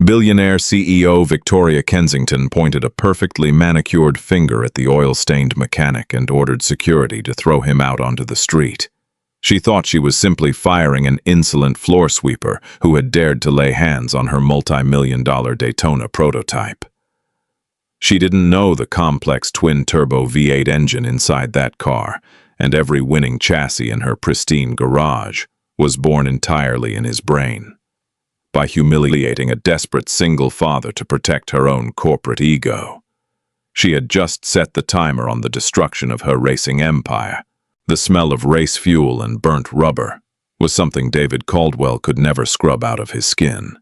Billionaire CEO Victoria Kensington pointed a perfectly manicured finger at the oil-stained mechanic and ordered security to throw him out onto the street. She thought she was simply firing an insolent floor sweeper who had dared to lay hands on her multi-million-dollar Daytona prototype. She didn't know the complex twin-turbo V8 engine inside that car, and every winning chassis in her pristine garage was born entirely in his brain. By humiliating a desperate single father to protect her own corporate ego. She had just set the timer on the destruction of her racing empire. The smell of race fuel and burnt rubber was something David Caldwell could never scrub out of his skin,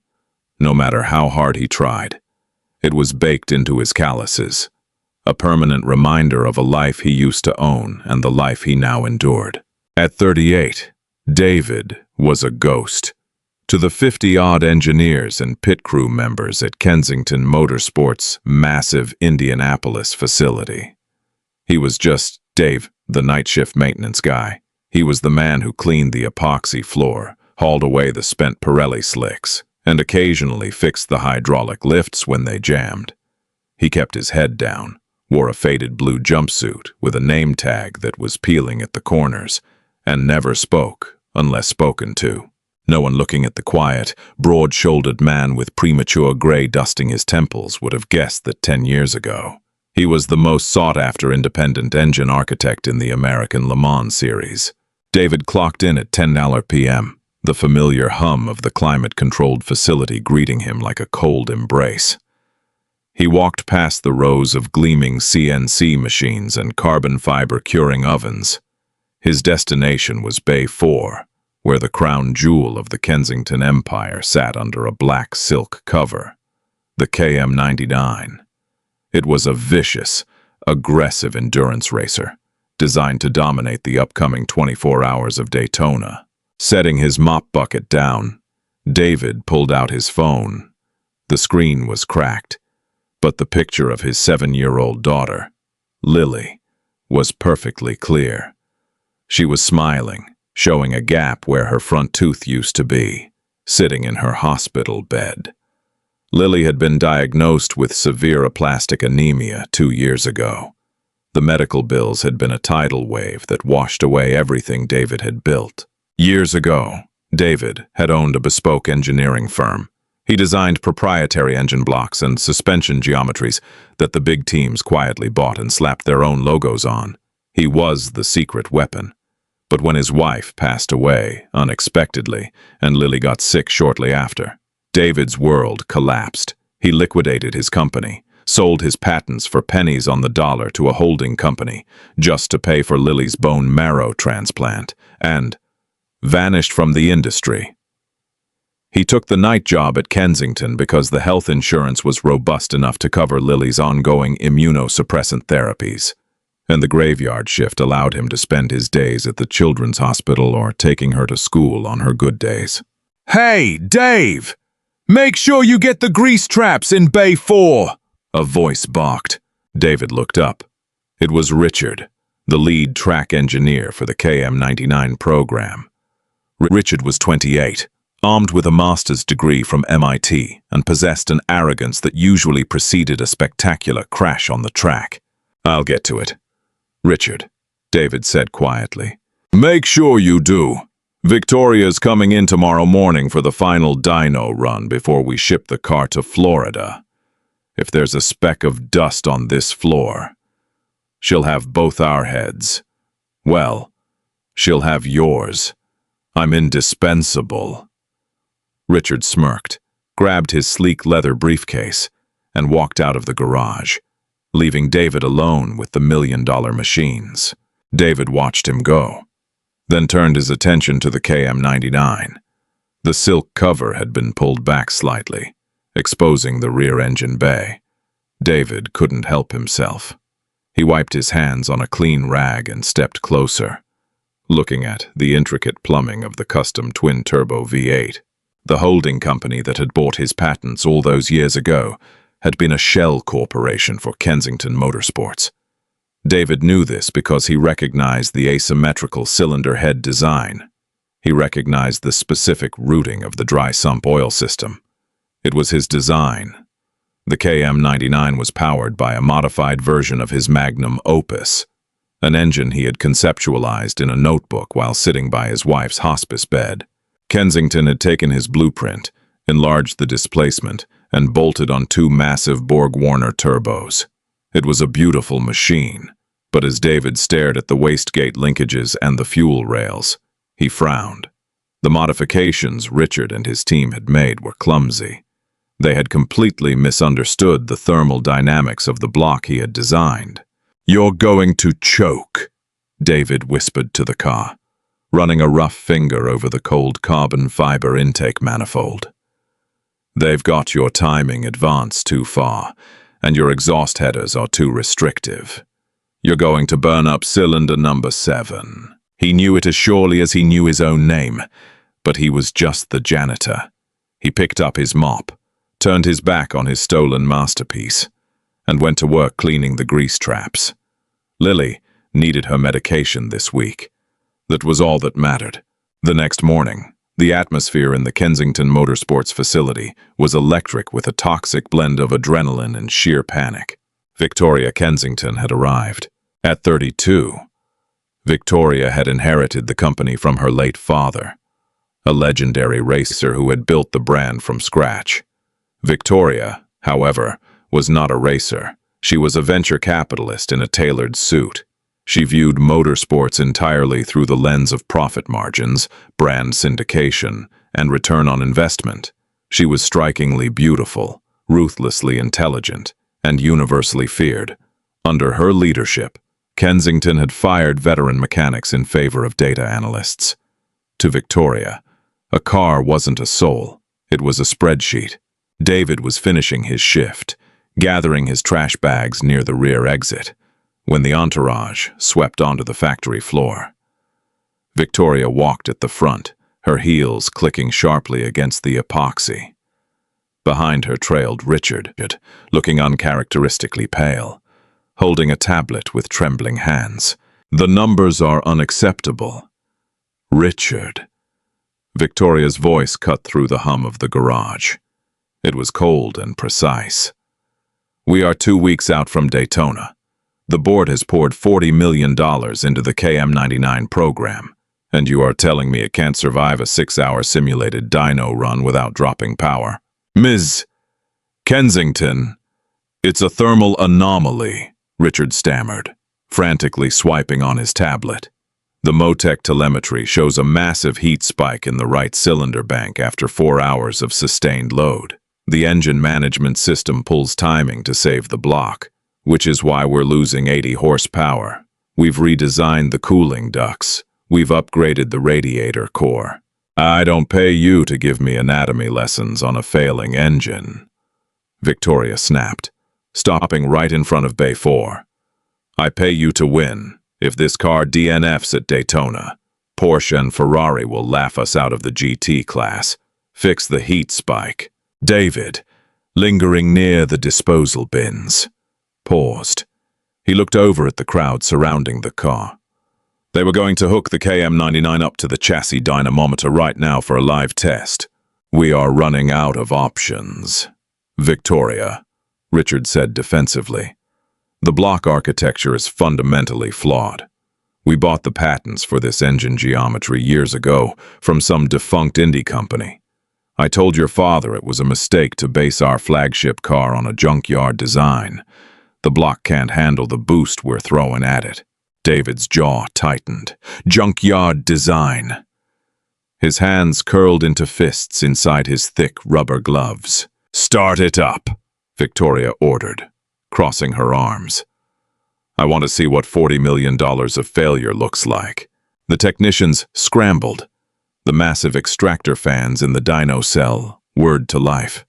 no matter how hard he tried. It was baked into his calluses, a permanent reminder of a life he used to own and the life he now endured. At 38, David was a ghost. To the 50-odd engineers and pit crew members at Kensington Motorsports' massive Indianapolis facility. He was just Dave, the night shift maintenance guy. He was the man who cleaned the epoxy floor, hauled away the spent Pirelli slicks, and occasionally fixed the hydraulic lifts when they jammed. He kept his head down, wore a faded blue jumpsuit with a name tag that was peeling at the corners, and never spoke unless spoken to. No one looking at the quiet, broad-shouldered man with premature gray dusting his temples would have guessed that 10 years ago, he was the most sought-after independent engine architect in the American Le Mans series. David clocked in at 10 p.m., the familiar hum of the climate-controlled facility greeting him like a cold embrace. He walked past the rows of gleaming CNC machines and carbon fiber curing ovens. His destination was Bay 4, where the crown jewel of the Kensington Empire sat under a black silk cover, the KM99. It was a vicious, aggressive endurance racer, designed to dominate the upcoming 24 hours of Daytona. Setting his mop bucket down, David pulled out his phone. The screen was cracked, but the picture of his 7-year-old daughter, Lily, was perfectly clear. She was smiling, showing a gap where her front tooth used to be, sitting in her hospital bed. Lily had been diagnosed with severe aplastic anemia 2 years ago. The medical bills had been a tidal wave that washed away everything David had built. Years ago, David had owned a bespoke engineering firm. He designed proprietary engine blocks and suspension geometries that the big teams quietly bought and slapped their own logos on. He was the secret weapon. But when his wife passed away unexpectedly and Lily got sick shortly after, David's world collapsed. He liquidated his company, sold his patents for pennies on the dollar to a holding company just to pay for Lily's bone marrow transplant, and vanished from the industry. He took the night job at Kensington because the health insurance was robust enough to cover Lily's ongoing immunosuppressant therapies, and the graveyard shift allowed him to spend his days at the children's hospital or taking her to school on her good days. "Hey, Dave! Make sure you get the grease traps in Bay 4!" a voice barked. David looked up. It was Richard, the lead track engineer for the KM99 program. Richard was 28, armed with a master's degree from MIT, and possessed an arrogance that usually preceded a spectacular crash on the track. "I'll get to it, Richard," David said quietly. "Make sure you do. Victoria's coming in tomorrow morning for the final dyno run before we ship the car to Florida. If there's a speck of dust on this floor, she'll have both our heads. Well, she'll have yours. I'm indispensable." Richard smirked, grabbed his sleek leather briefcase, and walked out of the garage, leaving David alone with the million-dollar machines. David watched him go, then turned his attention to the KM99. The silk cover had been pulled back slightly, exposing the rear engine bay. David couldn't help himself. He wiped his hands on a clean rag and stepped closer, looking at the intricate plumbing of the custom twin-turbo V8. The holding company that had bought his patents all those years ago had been a shell corporation for Kensington Motorsports. David knew this because he recognized the asymmetrical cylinder head design. He recognized the specific routing of the dry sump oil system. It was his design. The KM-99 was powered by a modified version of his magnum opus, an engine he had conceptualized in a notebook while sitting by his wife's hospice bed. Kensington had taken his blueprint, enlarged the displacement, and bolted on two massive Borg-Warner turbos. It was a beautiful machine, but as David stared at the wastegate linkages and the fuel rails, he frowned. The modifications Richard and his team had made were clumsy. They had completely misunderstood the thermal dynamics of the block he had designed. "You're going to choke," David whispered to the car, running a rough finger over the cold carbon fiber intake manifold. "They've got your timing advanced too far, and your exhaust headers are too restrictive. You're going to burn up cylinder number 7. He knew it as surely as he knew his own name, but he was just the janitor. He picked up his mop, turned his back on his stolen masterpiece, and went to work cleaning the grease traps. Lily needed her medication this week. That was all that mattered. The next morning, the atmosphere in the Kensington Motorsports facility was electric with a toxic blend of adrenaline and sheer panic. Victoria Kensington had arrived. At 32, Victoria had inherited the company from her late father, a legendary racer who had built the brand from scratch. Victoria, however, was not a racer. She was a venture capitalist in a tailored suit. She viewed motorsports entirely through the lens of profit margins, brand syndication, and return on investment. She was strikingly beautiful, ruthlessly intelligent, and universally feared. Under her leadership, Kensington had fired veteran mechanics in favor of data analysts. To Victoria, a car wasn't a soul, it was a spreadsheet. David was finishing his shift, gathering his trash bags near the rear exit, when the entourage swept onto the factory floor. Victoria walked at the front, her heels clicking sharply against the epoxy. Behind her trailed Richard, looking uncharacteristically pale, holding a tablet with trembling hands. "The numbers are unacceptable." "Richard." Victoria's voice cut through the hum of the garage. It was cold and precise. "We are 2 weeks out from Daytona. The board has poured $40 million into the KM-99 program, and you are telling me it can't survive a 6-hour simulated dyno run without dropping power? Ms. Kensington, it's a thermal anomaly," Richard stammered, frantically swiping on his tablet. "The Motec telemetry shows a massive heat spike in the right cylinder bank after 4 hours of sustained load. The engine management system pulls timing to save the block, which is why we're losing 80 horsepower. We've redesigned the cooling ducts. We've upgraded the radiator core. I don't pay you to give me anatomy lessons on a failing engine," Victoria snapped, stopping right in front of Bay 4. "I pay you to win. If this car DNFs at Daytona, Porsche and Ferrari will laugh us out of the GT class. Fix the heat spike." David, lingering near the disposal bins, paused. He looked over at the crowd surrounding the car. They were going to hook the KM-99 up to the chassis dynamometer right now for a live test. "We are running out of options." "Victoria," Richard said defensively, "the block architecture is fundamentally flawed. We bought the patents for this engine geometry years ago from some defunct indie company. I told your father it was a mistake to base our flagship car on a junkyard design. The block can't handle the boost we're throwing at it." David's jaw tightened. "Junkyard design." His hands curled into fists inside his thick rubber gloves. "Start it up," Victoria ordered, crossing her arms. "I want to see what $40 million of failure looks like." The technicians scrambled, the massive extractor fans in the dyno cell whirred to life.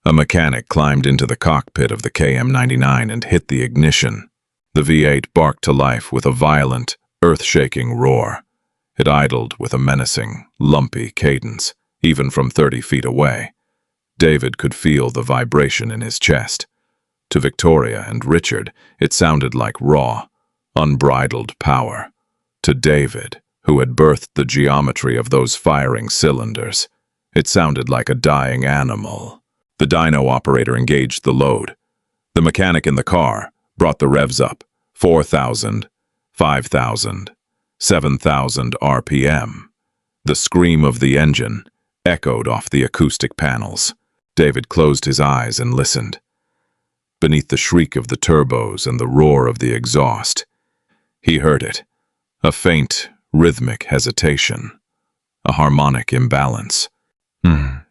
A mechanic climbed into the cockpit of the KM-99 and hit the ignition. The V8 barked to life with a violent, earth-shaking roar. It idled with a menacing, lumpy cadence, even from 30 feet away. David could feel the vibration in his chest. To Victoria and Richard, it sounded like raw, unbridled power. To David, who had birthed the geometry of those firing cylinders, it sounded like a dying animal. The dyno operator engaged the load. The mechanic in the car brought the revs up, 4,000, 5,000, 7,000 RPM. The scream of the engine echoed off the acoustic panels. David closed his eyes and listened. Beneath the shriek of the turbos and the roar of the exhaust, he heard it, a faint, rhythmic hesitation, a harmonic imbalance.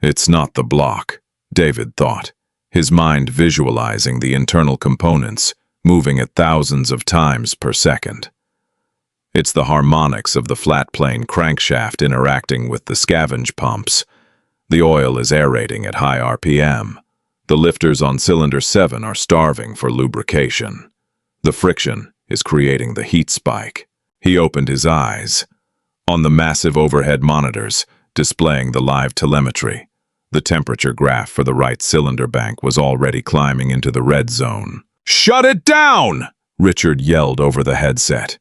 It's not the block, David thought, his mind visualizing the internal components moving at thousands of times per second. It's the harmonics of the flat-plane crankshaft interacting with the scavenge pumps. The oil is aerating at high RPM. The lifters on cylinder 7 are starving for lubrication. The friction is creating the heat spike. He opened his eyes. On the massive overhead monitors, displaying the live telemetry, the temperature graph for the right cylinder bank was already climbing into the red zone. "Shut it down!" Richard yelled over the headset.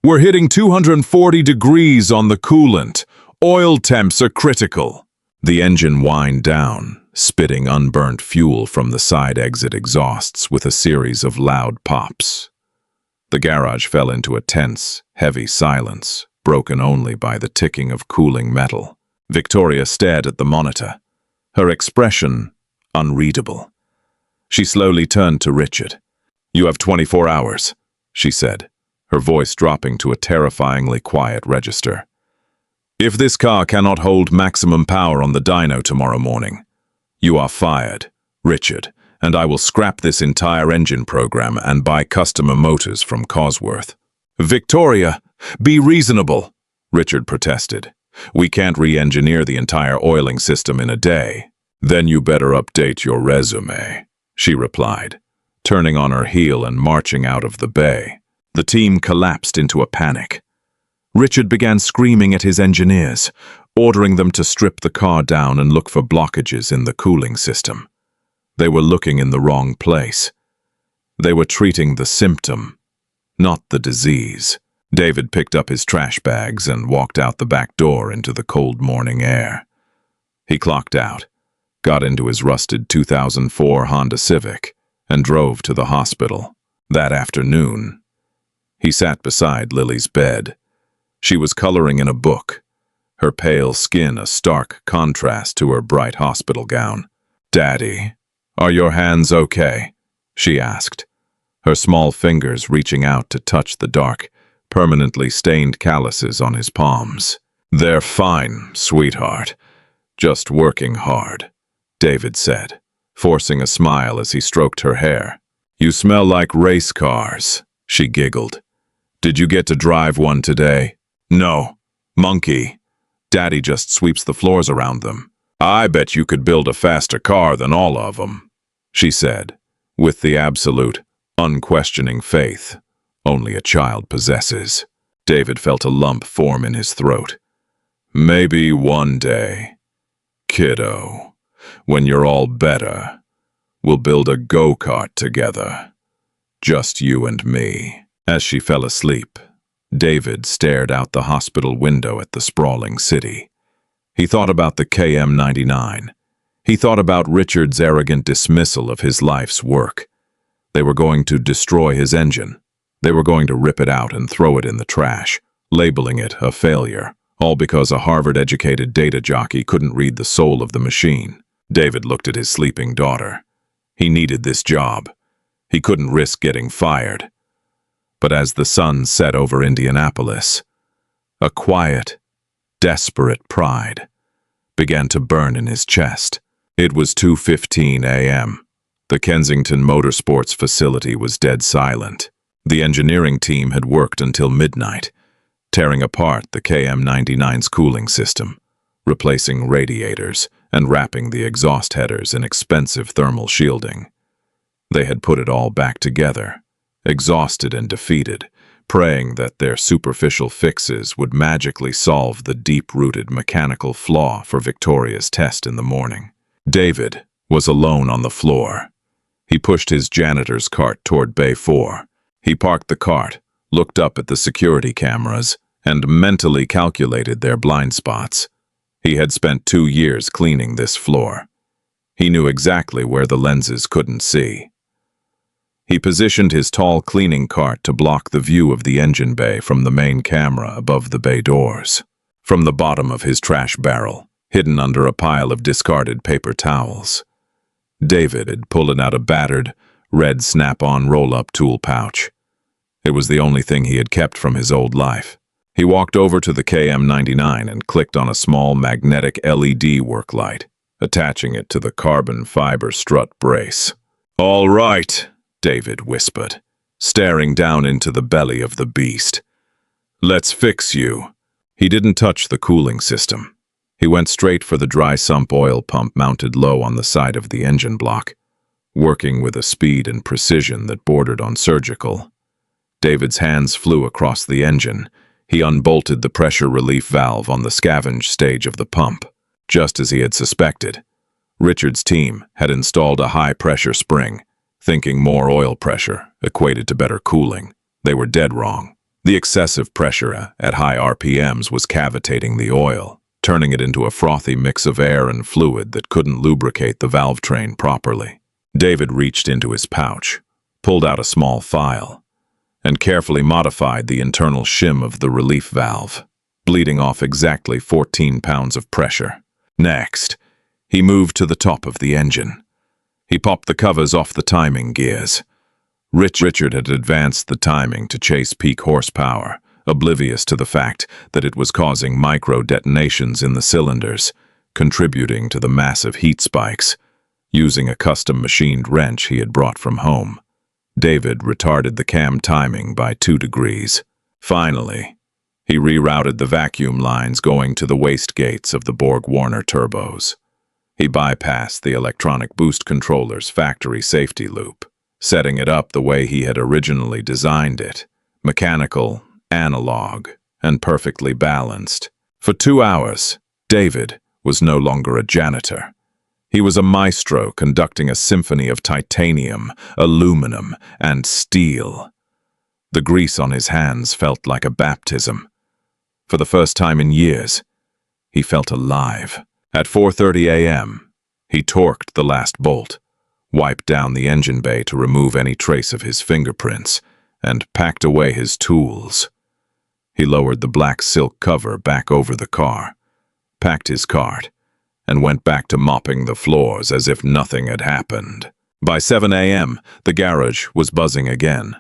"We're hitting 240 degrees on the coolant. Oil temps are critical." The engine whined down, spitting unburnt fuel from the side exit exhausts with a series of loud pops. The garage fell into a tense, heavy silence, broken only by the ticking of cooling metal. Victoria stared at the monitor, her expression unreadable. She slowly turned to Richard. "You have 24 hours, she said, her voice dropping to a terrifyingly quiet register. "If this car cannot hold maximum power on the dyno tomorrow morning, you are fired, Richard, and I will scrap this entire engine program and buy customer motors from Cosworth." "Victoria, be reasonable," Richard protested. "We can't re-engineer the entire oiling system in a day." "Then you better update your resume," she replied, turning on her heel and marching out of the bay. The team collapsed into a panic. Richard began screaming at his engineers, ordering them to strip the car down and look for blockages in the cooling system. They were looking in the wrong place. They were treating the symptom, not the disease. David picked up his trash bags and walked out the back door into the cold morning air. He clocked out, got into his rusted 2004 Honda Civic, and drove to the hospital. That afternoon, he sat beside Lily's bed. She was coloring in a book, her pale skin a stark contrast to her bright hospital gown. "Daddy, are your hands okay?" she asked, her small fingers reaching out to touch the dark, permanently stained calluses on his palms. "They're fine, sweetheart. Just working hard," David said, forcing a smile as he stroked her hair. "You smell like race cars," she giggled. "Did you get to drive one today?" "No. Monkey. Daddy just sweeps the floors around them." "I bet you could build a faster car than all of them," she said, with the absolute, unquestioning faith only a child possesses. David felt a lump form in his throat. "Maybe one day, kiddo, when you're all better, we'll build a go-kart together. Just you and me." As she fell asleep, David stared out the hospital window at the sprawling city. He thought about the KM99. He thought about Richard's arrogant dismissal of his life's work. They were going to destroy his engine. They were going to rip it out and throw it in the trash, labeling it a failure, all because a Harvard-educated data jockey couldn't read the soul of the machine. David looked at his sleeping daughter. He needed this job. He couldn't risk getting fired. But as the sun set over Indianapolis, a quiet, desperate pride began to burn in his chest. It was 2:15 a.m. The Kensington Motorsports facility was dead silent. The engineering team had worked until midnight, tearing apart the KM99's cooling system, replacing radiators and wrapping the exhaust headers in expensive thermal shielding. They had put it all back together, exhausted and defeated, praying that their superficial fixes would magically solve the deep-rooted mechanical flaw for Victoria's test in the morning. David was alone on the floor. He pushed his janitor's cart toward Bay 4. He parked the cart, looked up at the security cameras, and mentally calculated their blind spots. He had spent 2 years cleaning this floor. He knew exactly where the lenses couldn't see. He positioned his tall cleaning cart to block the view of the engine bay from the main camera above the bay doors. From the bottom of his trash barrel, hidden under a pile of discarded paper towels, David had pulled out a battered, red snap-on roll-up tool pouch. It was the only thing he had kept from his old life. He walked over to the KM99 and clicked on a small magnetic LED work light, attaching it to the carbon fiber strut brace. "All right," David whispered, staring down into the belly of the beast. "Let's fix you." He didn't touch the cooling system. He went straight for the dry sump oil pump mounted low on the side of the engine block, working with a speed and precision that bordered on surgical. David's hands flew across the engine. He unbolted the pressure relief valve on the scavenge stage of the pump. Just as he had suspected, Richard's team had installed a high-pressure spring, thinking more oil pressure equated to better cooling. They were dead wrong. The excessive pressure at high RPMs was cavitating the oil, turning it into a frothy mix of air and fluid that couldn't lubricate the valve train properly. David reached into his pouch, pulled out a small file, and carefully modified the internal shim of the relief valve, bleeding off exactly 14 pounds of pressure. Next, he moved to the top of the engine. He popped the covers off the timing gears. Richard had advanced the timing to chase peak horsepower, oblivious to the fact that it was causing micro-detonations in the cylinders, contributing to the massive heat spikes. Using a custom-machined wrench he had brought from home, David retarded the cam timing by 2 degrees. Finally, he rerouted the vacuum lines going to the waste gates of the Borg-Warner turbos. He bypassed the electronic boost controller's factory safety loop, setting it up the way he had originally designed it, mechanical, analog, and perfectly balanced. For 2 hours, David was no longer a janitor. He was a maestro conducting a symphony of titanium, aluminum, and steel. The grease on his hands felt like a baptism. For the first time in years, he felt alive. At 4:30 a.m., he torqued the last bolt, wiped down the engine bay to remove any trace of his fingerprints, and packed away his tools. He lowered the black silk cover back over the car, packed his cart, and went back to mopping the floors as if nothing had happened. By 7 a.m., the garage was buzzing again.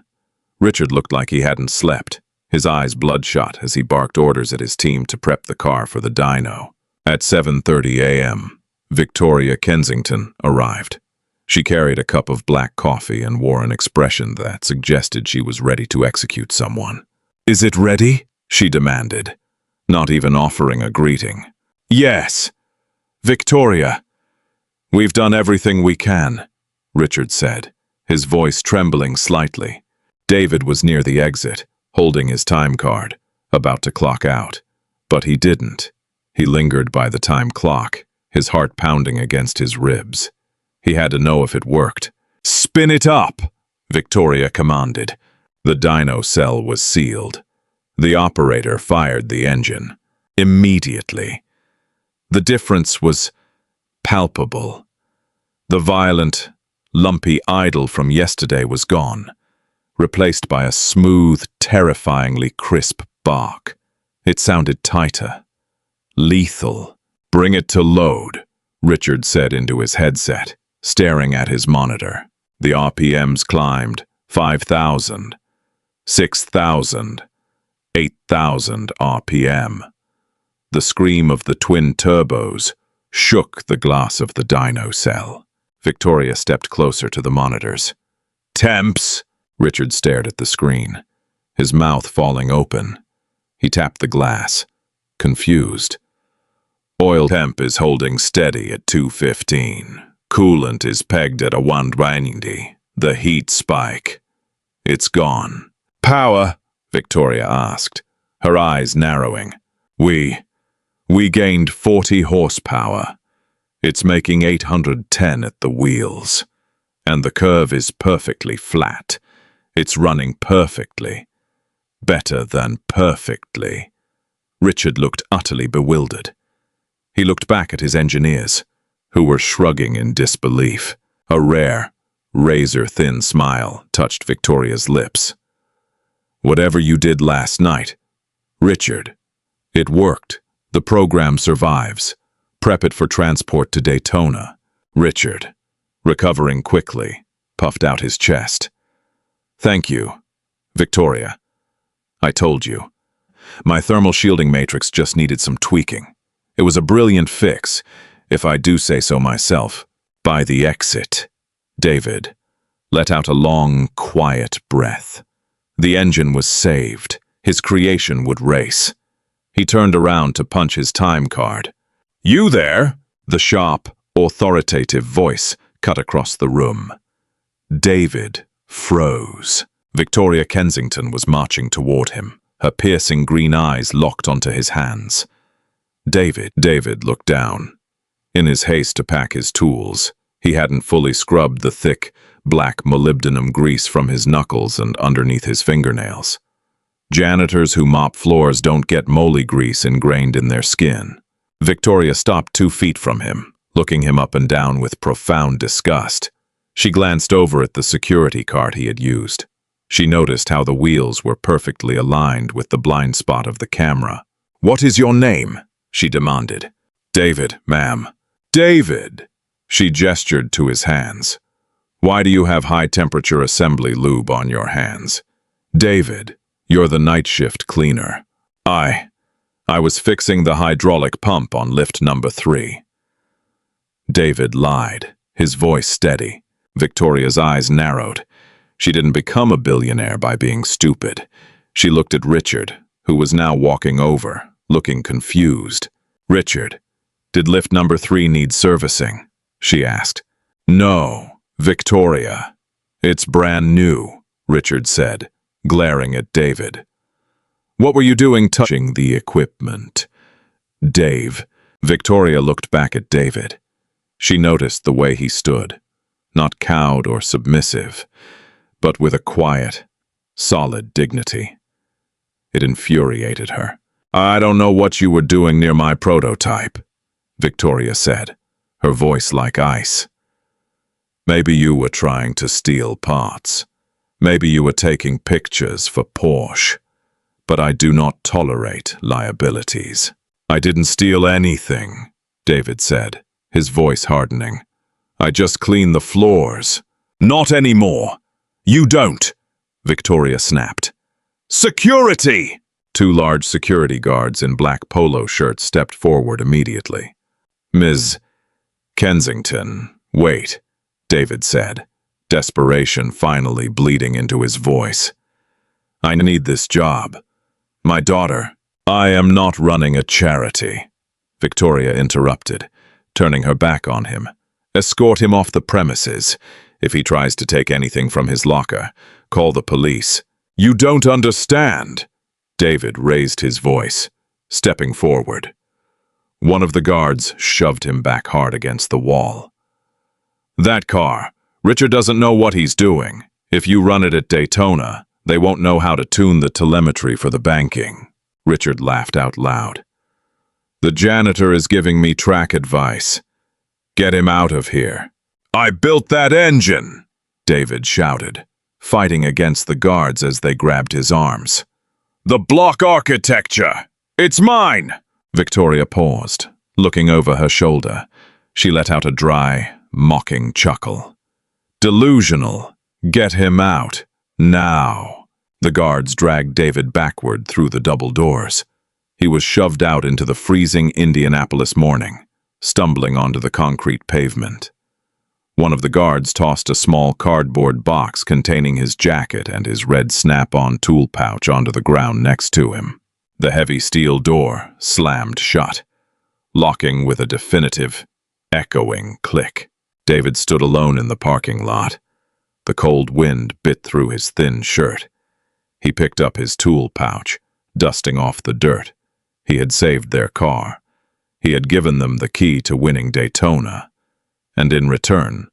Richard looked like he hadn't slept, his eyes bloodshot as he barked orders at his team to prep the car for the dyno. At 7:30 a.m., Victoria Kensington arrived. She carried a cup of black coffee and wore an expression that suggested she was ready to execute someone. "Is it ready?" she demanded, not even offering a greeting. "Yes. Victoria, we've done everything we can," Richard said, his voice trembling slightly. David was near the exit, holding his time card, about to clock out. But he didn't. He lingered by the time clock, his heart pounding against his ribs. He had to know if it worked. "Spin it up," Victoria commanded. The dyno cell was sealed. The operator fired the engine. Immediately. The difference was palpable. The violent, lumpy idle from yesterday was gone, replaced by a smooth, terrifyingly crisp bark. It sounded tighter, lethal. "Bring it to load," Richard said into his headset, staring at his monitor. The RPMs climbed, 5,000, 6,000, 8,000 RPM. The scream of the twin turbos shook the glass of the dyno cell. Victoria stepped closer to the monitors. "Temps!" Richard stared at the screen, his mouth falling open. He tapped the glass, confused. "Oil temp is holding steady at 215. Coolant is pegged at a 190. The heat spike. It's gone." "Power?" Victoria asked, her eyes narrowing. We gained 40 horsepower. It's making 810 at the wheels. And the curve is perfectly flat. It's running perfectly. Better than perfectly." Richard looked utterly bewildered. He looked back at his engineers. who were shrugging in disbelief. A rare, razor-thin smile touched Victoria's lips. "Whatever you did last night, Richard, it worked. The program survives. Prep it for transport to Daytona." Richard, recovering quickly, puffed out his chest. "Thank you, Victoria. I told you. My thermal shielding matrix just needed some tweaking. It was a brilliant fix, if I do say so myself." By the exit, David let out a long, quiet breath. The engine was saved. His creation would race. He turned around to punch his time card. "You there?" The sharp, authoritative voice cut across the room. David froze. Victoria Kensington was marching toward him, her piercing green eyes locked onto his hands. David looked down. In his haste to pack his tools, he hadn't fully scrubbed the thick, black molybdenum grease from his knuckles and underneath his fingernails. Janitors who mop floors don't get moly grease ingrained in their skin. Victoria stopped 2 feet from him, looking him up and down with profound disgust. She glanced over at the security card he had used. She noticed how the wheels were perfectly aligned with the blind spot of the camera. "What is your name?" she demanded. "David, ma'am." "David!" She gestured to his hands. "Why do you have high-temperature assembly lube on your hands?" "David, you're the night shift cleaner." I was fixing the hydraulic pump on lift number 3. David lied, his voice steady. Victoria's eyes narrowed. She didn't become a billionaire by being stupid. She looked at Richard, who was now walking over, looking confused. "Richard, did lift number 3 need servicing?" she asked. "No, Victoria. It's brand new," Richard said, glaring at David. "What were you doing touching the equipment?" "Dave." Victoria looked back at David. She noticed the way he stood, not cowed or submissive, but with a quiet, solid dignity. It infuriated her. "I don't know what you were doing near my prototype," Victoria said, her voice like ice. "Maybe you were trying to steal parts. Maybe you were taking pictures for Porsche. But I do not tolerate liabilities." "I didn't steal anything," David said, his voice hardening. "I just cleaned the floors." "Not anymore. You don't," Victoria snapped. "Security!" 2 large security guards in black polo shirts stepped forward immediately. "Ms. Kensington, wait," David said, desperation finally bleeding into his voice. "I need this job. My daughter." "I am not running a charity," Victoria interrupted, turning her back on him. "Escort him off the premises. If he tries to take anything from his locker, call the police." "You don't understand." David raised his voice, stepping forward. One of the guards shoved him back hard against the wall. "That car. Richard doesn't know what he's doing. If you run it at Daytona, they won't know how to tune the telemetry for the banking." Richard laughed out loud. "The janitor is giving me track advice. Get him out of here." "I built that engine!" David shouted, fighting against the guards as they grabbed his arms. "The block architecture! It's mine!" Victoria paused, looking over her shoulder. She let out a dry, mocking chuckle. "Delusional. Get him out. Now." The guards dragged David backward through the double doors. He was shoved out into the freezing Indianapolis morning, stumbling onto the concrete pavement. One of the guards tossed a small cardboard box containing his jacket and his red snap-on tool pouch onto the ground next to him. The heavy steel door slammed shut, locking with a definitive, echoing click. David stood alone in the parking lot. The cold wind bit through his thin shirt. He picked up his tool pouch, dusting off the dirt. He had saved their car. He had given them the key to winning Daytona. And in return,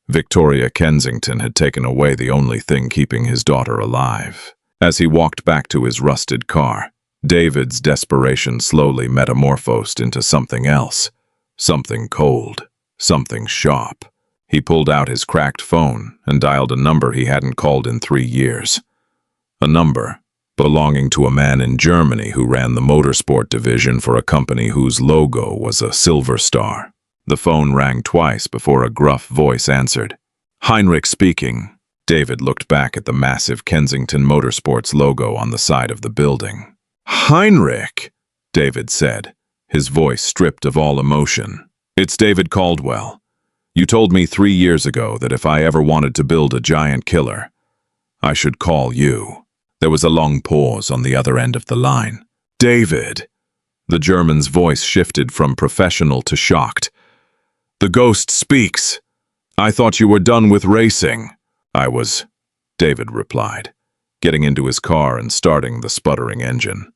Victoria Kensington had taken away the only thing keeping his daughter alive. As he walked back to his rusted car, David's desperation slowly metamorphosed into something else, something cold, Something sharp. He pulled out his cracked phone and dialed a number he hadn't called in 3 years. A number belonging to a man in Germany who ran the motorsport division for a company whose logo was a silver star. The phone rang twice before a gruff voice answered. Heinrich speaking. David looked back at the massive Kensington Motorsports logo on the side of the building. Heinrich, David said, his voice stripped of all emotion. It's David Caldwell. You told me 3 years ago that if I ever wanted to build a giant killer, I should call you. There was a long pause on the other end of the line. David! The German's voice shifted from professional to shocked. The ghost speaks. I thought you were done with racing. I was, David replied, getting into his car and starting the sputtering engine.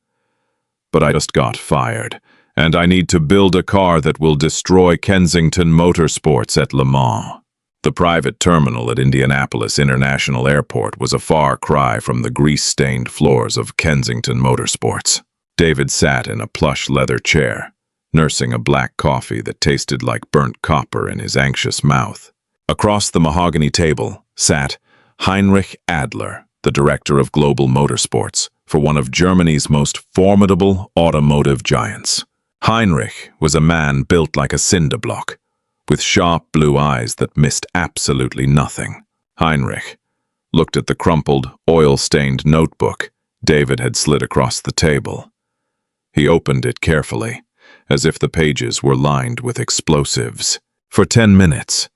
But I just got fired, and I need to build a car that will destroy Kensington Motorsports at Le Mans. The private terminal at Indianapolis International Airport was a far cry from the grease-stained floors of Kensington Motorsports. David sat in a plush leather chair, nursing a black coffee that tasted like burnt copper in his anxious mouth. Across the mahogany table sat Heinrich Adler, the director of global motorsports for one of Germany's most formidable automotive giants. Heinrich was a man built like a cinder block, with sharp blue eyes that missed absolutely nothing. Heinrich looked at the crumpled, oil-stained notebook David had slid across the table. He opened it carefully, as if the pages were lined with explosives. For 10 minutes,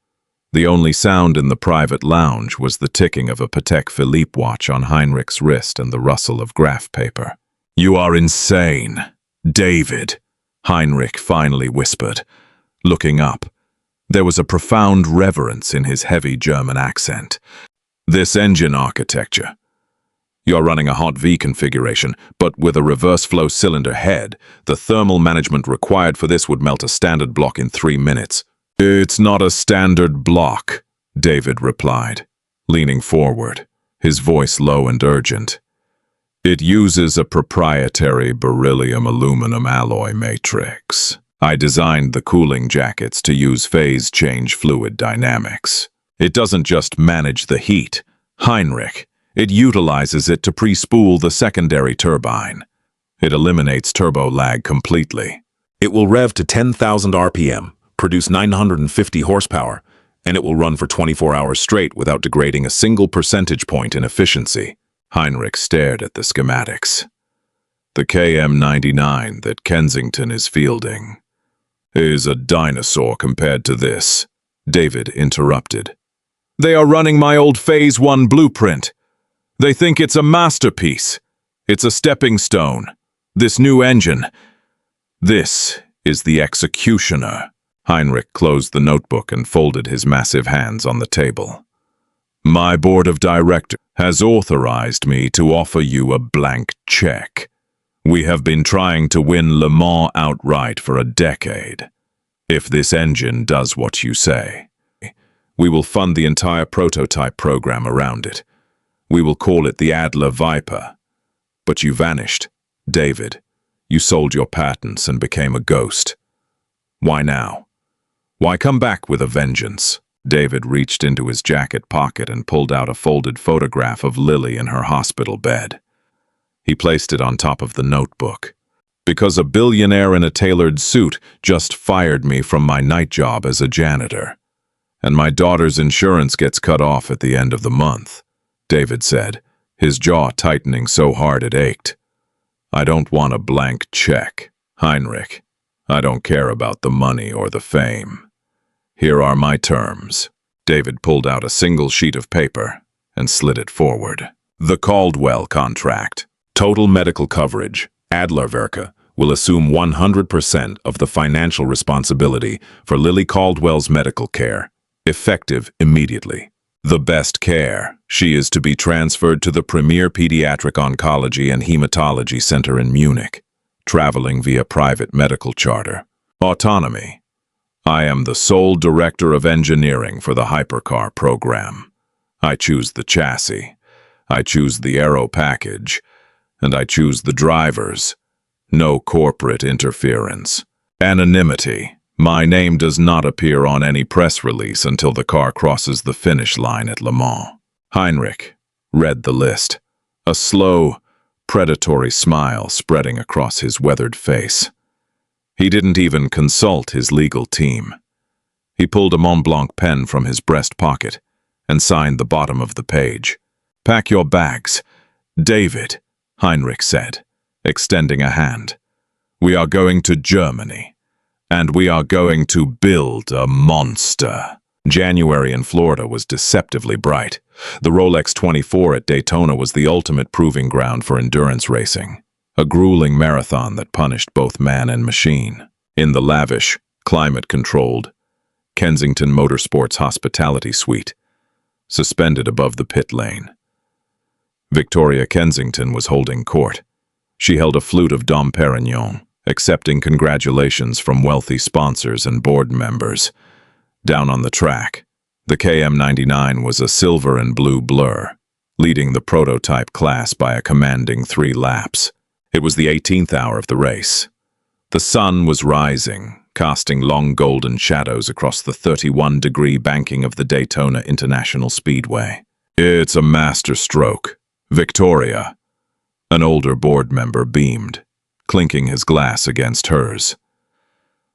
the only sound in the private lounge was the ticking of a Patek Philippe watch on Heinrich's wrist and the rustle of graph paper. You are insane, David, Heinrich finally whispered. Looking up, there was a profound reverence in his heavy German accent. This engine architecture. You're running a Hot V configuration, but with a reverse flow cylinder head, the thermal management required for this would melt a standard block in 3 minutes. It's not a standard block, David replied, leaning forward, his voice low and urgent. It uses a proprietary beryllium-aluminum alloy matrix. I designed the cooling jackets to use phase change fluid dynamics. It doesn't just manage the heat, Heinrich. It utilizes it to pre-spool the secondary turbine. It eliminates turbo lag completely. It will rev to 10,000 RPM, produce 950 horsepower, and it will run for 24 hours straight without degrading a single percentage point in efficiency. Heinrich stared at the schematics. The KM99 that Kensington is fielding is a dinosaur compared to this, David interrupted. They are running my old Phase 1 blueprint. They think it's a masterpiece. It's a stepping stone. This new engine. This is the executioner. Heinrich closed the notebook and folded his massive hands on the table. My board of directors has authorized me to offer you a blank check. We have been trying to win Le Mans outright for a decade. If this engine does what you say, we will fund the entire prototype program around it. We will call it the Adler Viper. But you vanished, David. You sold your patents and became a ghost. Why now? Why come back with a vengeance? David reached into his jacket pocket and pulled out a folded photograph of Lily in her hospital bed. He placed it on top of the notebook. Because a billionaire in a tailored suit just fired me from my night job as a janitor. And my daughter's insurance gets cut off at the end of the month, David said, his jaw tightening so hard it ached. I don't want a blank check, Heinrich. I don't care about the money or the fame. Here are my terms. David pulled out a single sheet of paper and slid it forward. The Caldwell contract. Total medical coverage. Adlerwerke will assume 100% of the financial responsibility for Lily Caldwell's medical care, effective immediately. The best care. She is to be transferred to the premier pediatric oncology and hematology center in Munich, traveling via private medical charter. Autonomy. I am the sole director of engineering for the hypercar program. I choose the chassis, I choose the aero package, and I choose the drivers. No corporate interference. Anonymity. My name does not appear on any press release until the car crosses the finish line at Le Mans. Heinrich read the list, a slow, predatory smile spreading across his weathered face. He didn't even consult his legal team. He pulled a Mont Blanc pen from his breast pocket and signed the bottom of the page. "Pack your bags, David," Heinrich said, extending a hand. "We are going to Germany, and we are going to build a monster." January in Florida was deceptively bright. The Rolex 24 at Daytona was the ultimate proving ground for endurance racing, a grueling marathon that punished both man and machine. In the lavish, climate-controlled Kensington Motorsports Hospitality Suite, suspended above the pit lane, Victoria Kensington was holding court. She held a flute of Dom Perignon, accepting congratulations from wealthy sponsors and board members. Down on the track, the KM99 was a silver and blue blur, leading the prototype class by a commanding 3 laps. It was the 18th hour of the race. The sun was rising, casting long golden shadows across the 31-degree banking of the Daytona International Speedway. "It's a masterstroke, Victoria," an older board member beamed, clinking his glass against hers.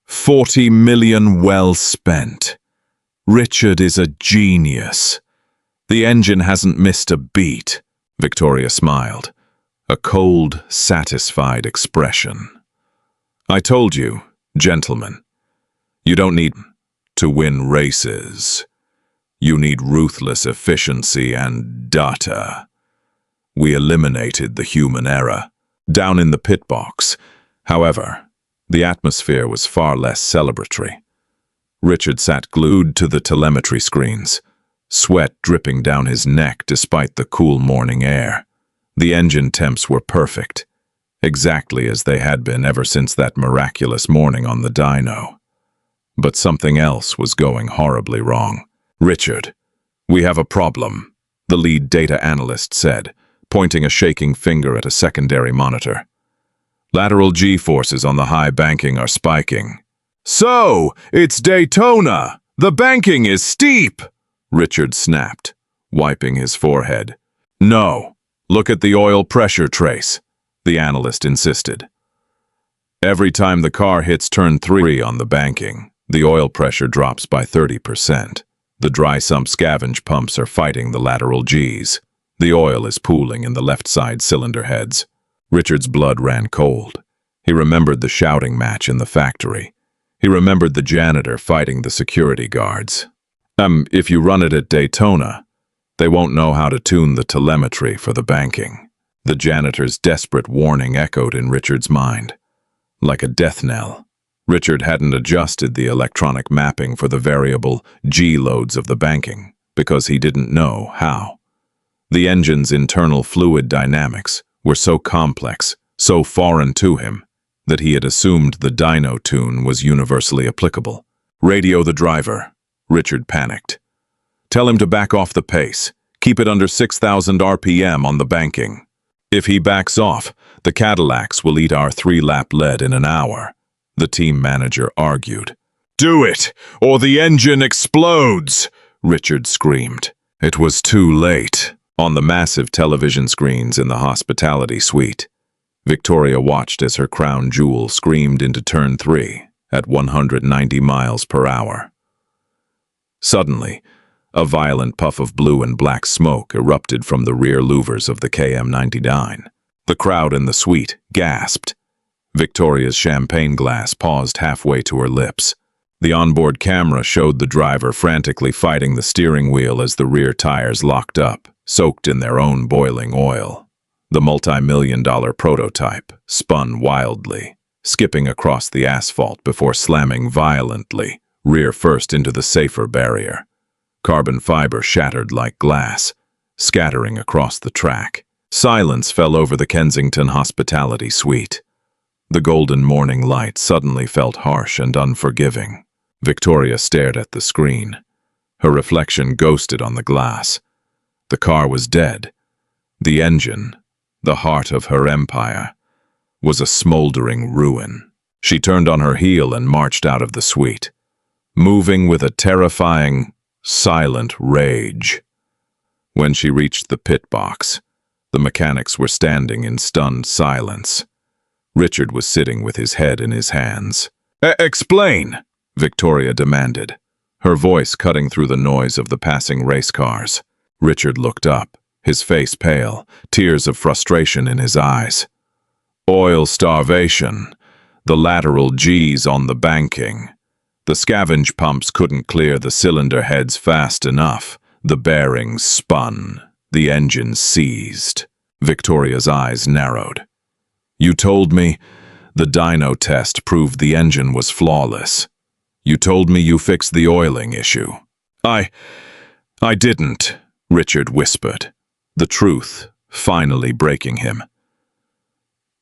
40 million well spent. Richard is a genius. The engine hasn't missed a beat, Victoria smiled, a cold, satisfied expression. "I told you, gentlemen, you don't need to win races. You need ruthless efficiency and data. We eliminated the human error." Down in the pit box, however, the atmosphere was far less celebratory. Richard sat glued to the telemetry screens, sweat dripping down his neck despite the cool morning air. The engine temps were perfect, exactly as they had been ever since that miraculous morning on the dyno. But something else was going horribly wrong. "Richard, we have a problem," the lead data analyst said, pointing a shaking finger at a secondary monitor. "Lateral G-forces on the high banking are spiking." "So, it's Daytona! The banking is steep!" Richard snapped, wiping his forehead. "No, look at the oil pressure trace," the analyst insisted. "Every time the car hits turn 3 on the banking, the oil pressure drops by 30%. The dry sump scavenge pumps are fighting the lateral Gs. The oil is pooling in the left side cylinder heads." Richard's blood ran cold. He remembered the shouting match in the factory. He remembered the janitor fighting the security guards. If you run it at Daytona, they won't know how to tune the telemetry for the banking." The janitor's desperate warning echoed in Richard's mind, like a death knell. Richard hadn't adjusted the electronic mapping for the variable G-loads of the banking because he didn't know how. The engine's internal fluid dynamics were so complex, so foreign to him, that he had assumed the dyno tune was universally applicable. "Radio the driver," Richard panicked. "Tell him to back off the pace. Keep it under 6,000 RPM on the banking. If he backs off, the Cadillacs will eat our 3-lap lead in an hour," the team manager argued. "Do it, or the engine explodes!" Richard screamed. It was too late. On the massive television screens in the hospitality suite, Victoria watched as her crown jewel screamed into turn 3 at 190 miles per hour. Suddenly, a violent puff of blue and black smoke erupted from the rear louvers of the KM99. The crowd in the suite gasped. Victoria's champagne glass paused halfway to her lips. The onboard camera showed the driver frantically fighting the steering wheel as the rear tires locked up, soaked in their own boiling oil. The multi-million-dollar prototype spun wildly, skipping across the asphalt before slamming violently, rear first into the safer barrier. Carbon fiber shattered like glass, scattering across the track. Silence fell over the Kensington hospitality suite. The golden morning light suddenly felt harsh and unforgiving. Victoria stared at the screen. Her reflection ghosted on the glass. The car was dead. The engine, the heart of her empire, was a smoldering ruin. She turned on her heel and marched out of the suite, moving with a terrifying, silent rage. When she reached the pit box, the mechanics were standing in stunned silence. Richard was sitting with his head in his hands. "Explain!" Victoria demanded, her voice cutting through the noise of the passing race cars. Richard looked up, his face pale, tears of frustration in his eyes. "Oil starvation. The lateral G's on the banking. The scavenge pumps couldn't clear the cylinder heads fast enough. The bearings spun. The engine seized." Victoria's eyes narrowed. "You told me the dyno test proved the engine was flawless. You told me you fixed the oiling issue." I didn't," Richard whispered, the truth finally breaking him.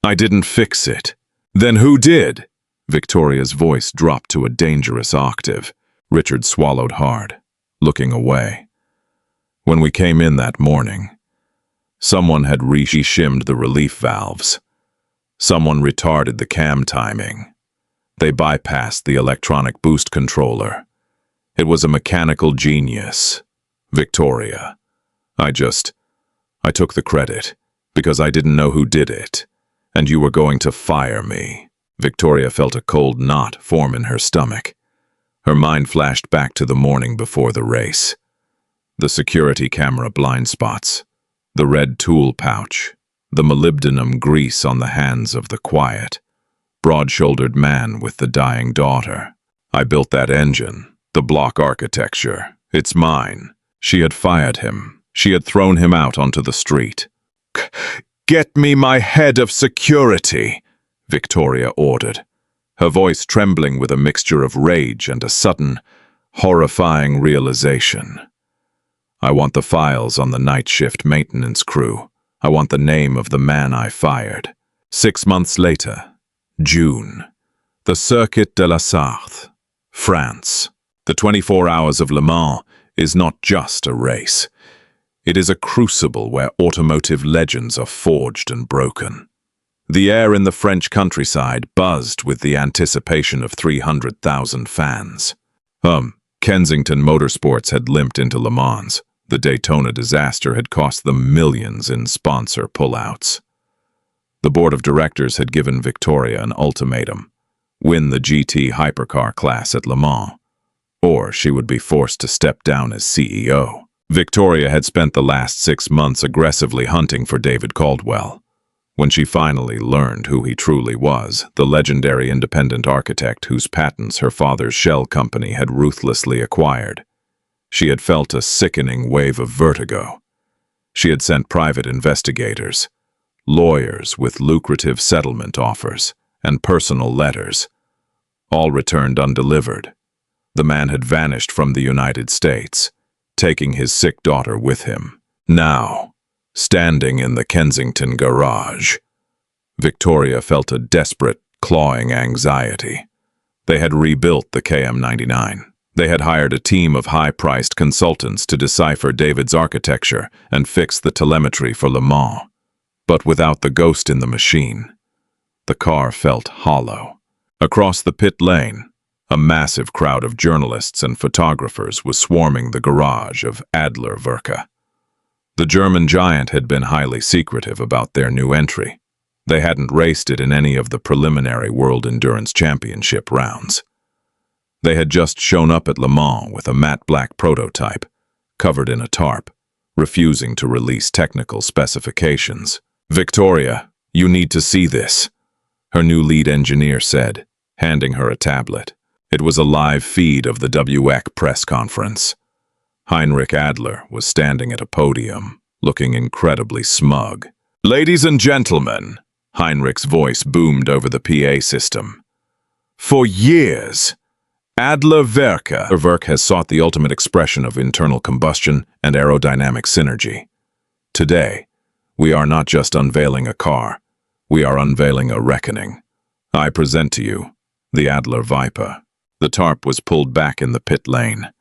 "I didn't fix it." "Then who did?" Victoria's voice dropped to a dangerous octave. Richard swallowed hard, looking away. "When we came in that morning, someone had re-shimmed the relief valves. Someone retarded the cam timing. They bypassed the electronic boost controller. It was a mechanical genius. Victoria. I took the credit, because I didn't know who did it, and you were going to fire me." Victoria felt a cold knot form in her stomach. Her mind flashed back to the morning before the race. The security camera blind spots, the red tool pouch, the molybdenum grease on the hands of the quiet, broad-shouldered man with the dying daughter. "I built that engine, the block architecture. It's mine." She had fired him. She had thrown him out onto the street. "Get me my head of security," Victoria ordered, her voice trembling with a mixture of rage and a sudden, horrifying realization. "I want the files on the night shift maintenance crew. I want the name of the man I fired." 6 months later, June. The Circuit de la Sarthe, France. The 24 Hours of Le Mans is not just a race. It is a crucible where automotive legends are forged and broken. The air in the French countryside buzzed with the anticipation of 300,000 fans. Kensington Motorsports had limped into Le Mans. The Daytona disaster had cost them millions in sponsor pullouts. The board of directors had given Victoria an ultimatum: win the GT hypercar class at Le Mans, or she would be forced to step down as CEO. Victoria had spent the last 6 months aggressively hunting for David Caldwell. When she finally learned who he truly was, the legendary independent architect whose patents her father's shell company had ruthlessly acquired, she had felt a sickening wave of vertigo. She had sent private investigators, lawyers with lucrative settlement offers, and personal letters. All returned undelivered. The man had vanished from the United States, taking his sick daughter with him. Now, standing in the Kensington garage, Victoria felt a desperate, clawing anxiety. They had rebuilt the KM99. They had hired a team of high-priced consultants to decipher David's architecture and fix the telemetry for Le Mans. But without the ghost in the machine, the car felt hollow. Across the pit lane, a massive crowd of journalists and photographers was swarming the garage of Adler Werke. The German giant had been highly secretive about their new entry. They hadn't raced it in any of the preliminary World Endurance Championship rounds. They had just shown up at Le Mans with a matte black prototype, covered in a tarp, refusing to release technical specifications. "Victoria, you need to see this," her new lead engineer said, handing her a tablet. It was a live feed of the WEC press conference. Heinrich Adler was standing at a podium, looking incredibly smug. "Ladies and gentlemen," Heinrich's voice boomed over the PA system. "For years, Adler Werke has sought the ultimate expression of internal combustion and aerodynamic synergy. Today, we are not just unveiling a car, we are unveiling a reckoning. I present to you the Adler Viper." The tarp was pulled back in the pit lane.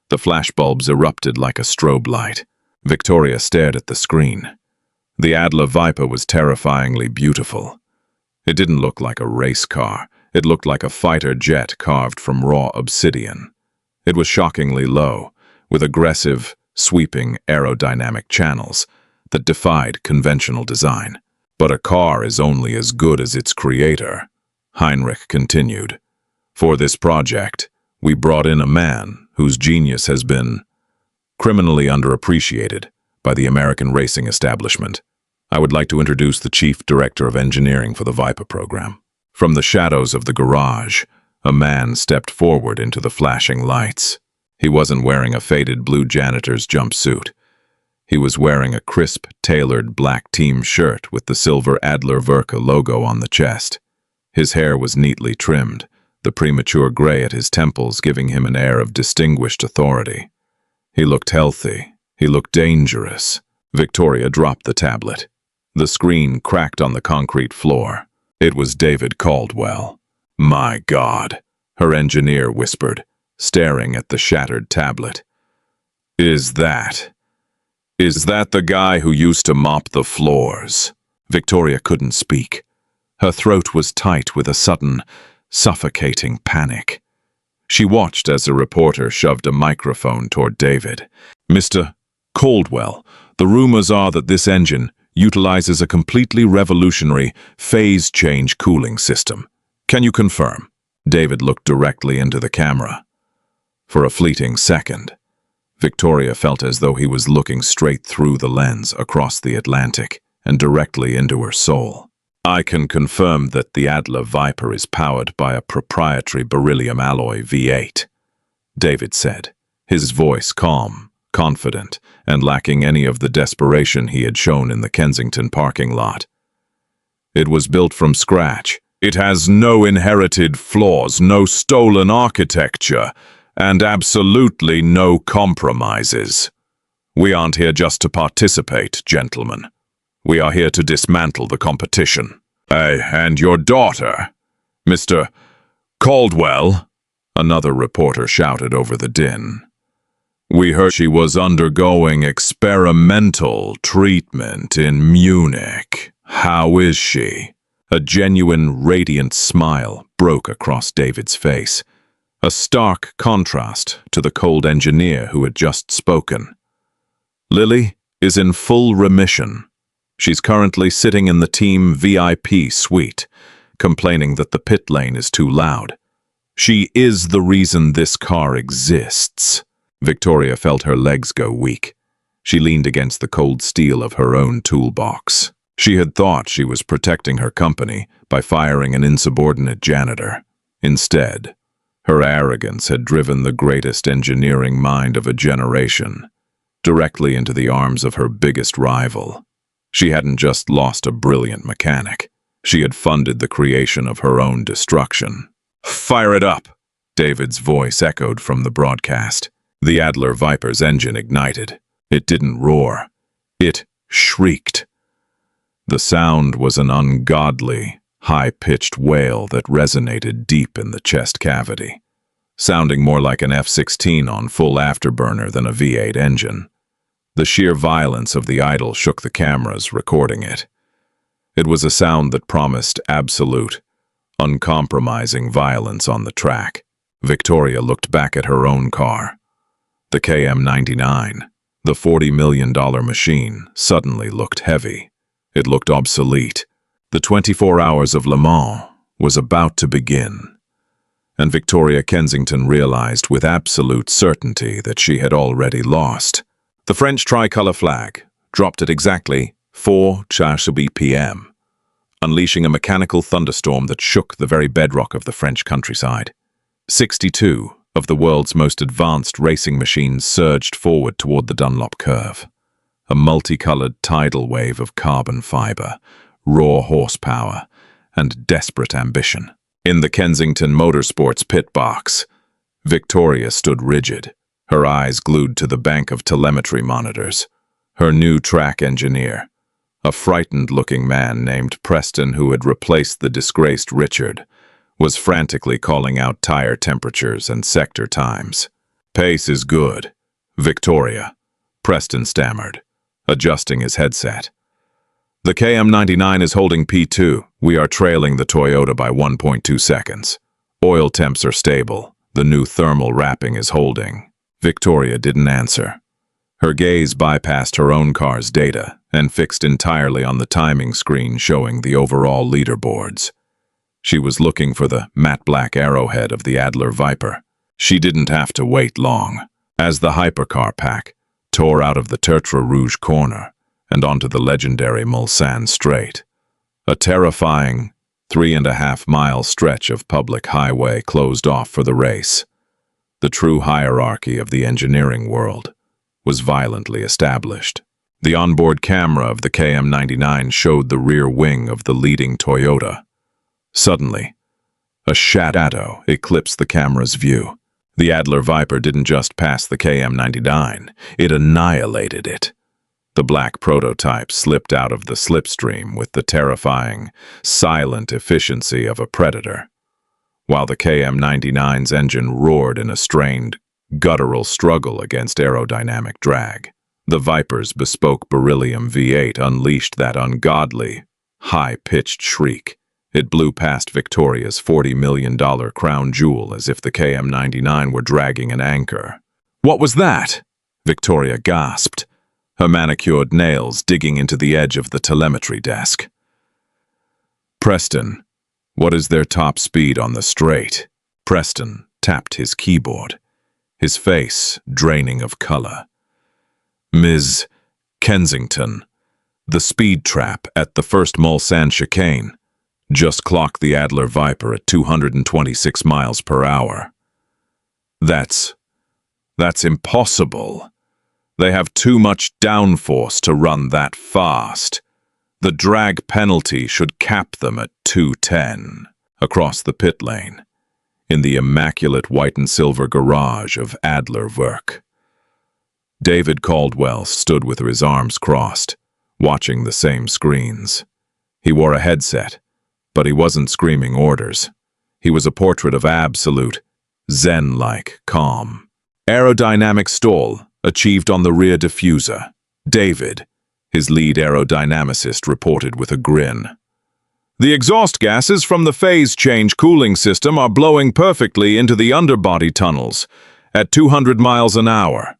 The flashbulbs erupted like a strobe light. Victoria stared at the screen. The Adler Viper was terrifyingly beautiful. It didn't look like a race car. It looked like a fighter jet carved from raw obsidian. It was shockingly low, with aggressive, sweeping aerodynamic channels that defied conventional design. But a car is only as good as its creator, Heinrich continued. For this project, we brought in a man whose genius has been criminally underappreciated by the American racing establishment. I would like to introduce the Chief Director of Engineering for the Viper program. From the shadows of the garage, a man stepped forward into the flashing lights. He wasn't wearing a faded blue janitor's jumpsuit. He was wearing a crisp, tailored black team shirt with the silver Adler Verka logo on the chest. His hair was neatly trimmed, the premature gray at his temples giving him an air of distinguished authority. He looked healthy. He looked dangerous. Victoria dropped the tablet. The screen cracked on the concrete floor. It was David Caldwell. "My God," her engineer whispered, staring at the shattered tablet. Is that the guy who used to mop the floors?" Victoria couldn't speak. Her throat was tight with a sudden, suffocating panic. She watched as a reporter shoved a microphone toward David. "Mr. Caldwell, the rumors are that this engine utilizes a completely revolutionary phase change cooling system. Can you confirm?" David looked directly into the camera. For a fleeting second, Victoria felt as though he was looking straight through the lens across the Atlantic and directly into her soul. "I can confirm that the Adler Viper is powered by a proprietary beryllium alloy V8, David said, his voice calm, confident, and lacking any of the desperation he had shown in the Kensington parking lot. "It was built from scratch. It has no inherited flaws, no stolen architecture, and absolutely no compromises. We aren't here just to participate, gentlemen. We are here to dismantle the competition." And your daughter, Mr. Caldwell," another reporter shouted over the din. "We heard she was undergoing experimental treatment in Munich. How is she?" A genuine, radiant smile broke across David's face, a stark contrast to the cold engineer who had just spoken. "Lily is in full remission. She's currently sitting in the team VIP suite, complaining that the pit lane is too loud. She is the reason this car exists." Victoria felt her legs go weak. She leaned against the cold steel of her own toolbox. She had thought she was protecting her company by firing an insubordinate janitor. Instead, her arrogance had driven the greatest engineering mind of a generation directly into the arms of her biggest rival. She hadn't just lost a brilliant mechanic. She had funded the creation of her own destruction. "Fire it up!" David's voice echoed from the broadcast. The Adler Viper's engine ignited. It didn't roar. It shrieked. The sound was an ungodly, high-pitched wail that resonated deep in the chest cavity, sounding more like an F-16 on full afterburner than a V8 engine. The sheer violence of the idol shook the cameras recording it. It was a sound that promised absolute, uncompromising violence on the track. Victoria looked back at her own car. The KM99, the $40 million machine, suddenly looked heavy. It looked obsolete. The 24 hours of Le Mans was about to begin, and Victoria Kensington realized with absolute certainty that she had already lost. The French tricolour flag dropped at exactly 4:40 p.m., unleashing a mechanical thunderstorm that shook the very bedrock of the French countryside. 62 of the world's most advanced racing machines surged forward toward the Dunlop curve, a multicolored tidal wave of carbon fiber, raw horsepower, and desperate ambition. In the Kensington Motorsports pit box, Victoria stood rigid, her eyes glued to the bank of telemetry monitors. Her new track engineer, a frightened-looking man named Preston who had replaced the disgraced Richard, was frantically calling out tire temperatures and sector times. "Pace is good, Victoria," Preston stammered, adjusting his headset. The KM99 is holding P2. We are trailing the Toyota by 1.2 seconds. Oil temps are stable. The new thermal wrapping is holding. Victoria didn't answer. Her gaze bypassed her own car's data and fixed entirely on the timing screen showing the overall leaderboards. She was looking for the matte black arrowhead of the Adler Viper. She didn't have to wait long. As the hypercar pack tore out of the Tertre Rouge corner and onto the legendary Mulsanne Straight, a terrifying 3.5-mile stretch of public highway closed off for the race. The true hierarchy of the engineering world was violently established. The onboard camera of the KM99 showed the rear wing of the leading Toyota. Suddenly, a shadow eclipsed the camera's view. The Adler Viper didn't just pass the KM99, it annihilated it. The black prototype slipped out of the slipstream with the terrifying, silent efficiency of a predator, while the KM99's engine roared in a strained, guttural struggle against aerodynamic drag. The Viper's bespoke beryllium V8 unleashed that ungodly, high-pitched shriek. It blew past Victoria's $40 million crown jewel as if the KM99 were dragging an anchor. "What was that?" Victoria gasped, her manicured nails digging into the edge of the telemetry desk. "Preston, what is their top speed on the straight?" Preston tapped his keyboard, his face draining of color. "Ms. Kensington, the speed trap at the first Mulsanne chicane just clocked the Adler Viper at 226 miles per hour. That's impossible. They have too much downforce to run that fast. The drag penalty should cap them at 210. Across the pit lane, in the immaculate white and silver garage of Adler Werk, David Caldwell stood with his arms crossed, watching the same screens. He wore a headset, but he wasn't screaming orders. He was a portrait of absolute, zen-like calm. Aerodynamic stall achieved on the rear diffuser. David, his lead aerodynamicist, reported with a grin. "The exhaust gases from the phase change cooling system are blowing perfectly into the underbody tunnels at 200 miles an hour.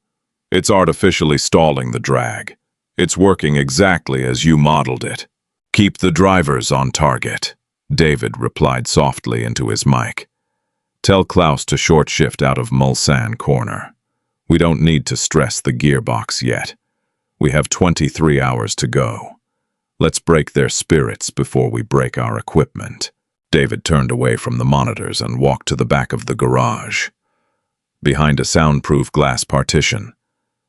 It's artificially stalling the drag. It's working exactly as you modeled it. Keep the drivers on target," David replied softly into his mic. "Tell Klaus to short shift out of Mulsanne corner. We don't need to stress the gearbox yet. We have 23 hours to go. Let's break their spirits before we break our equipment." David turned away from the monitors and walked to the back of the garage. Behind a soundproof glass partition,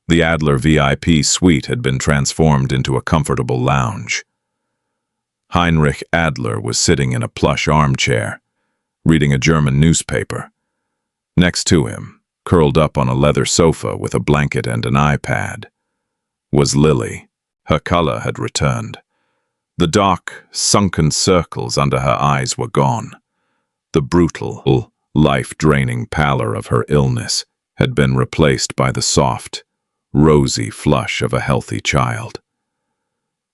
the Adler VIP suite had been transformed into a comfortable lounge. Heinrich Adler was sitting in a plush armchair, reading a German newspaper. Next to him, curled up on a leather sofa with a blanket and an iPad, was Lily. Her color had returned. The dark, sunken circles under her eyes were gone. The brutal, life-draining pallor of her illness had been replaced by the soft, rosy flush of a healthy child.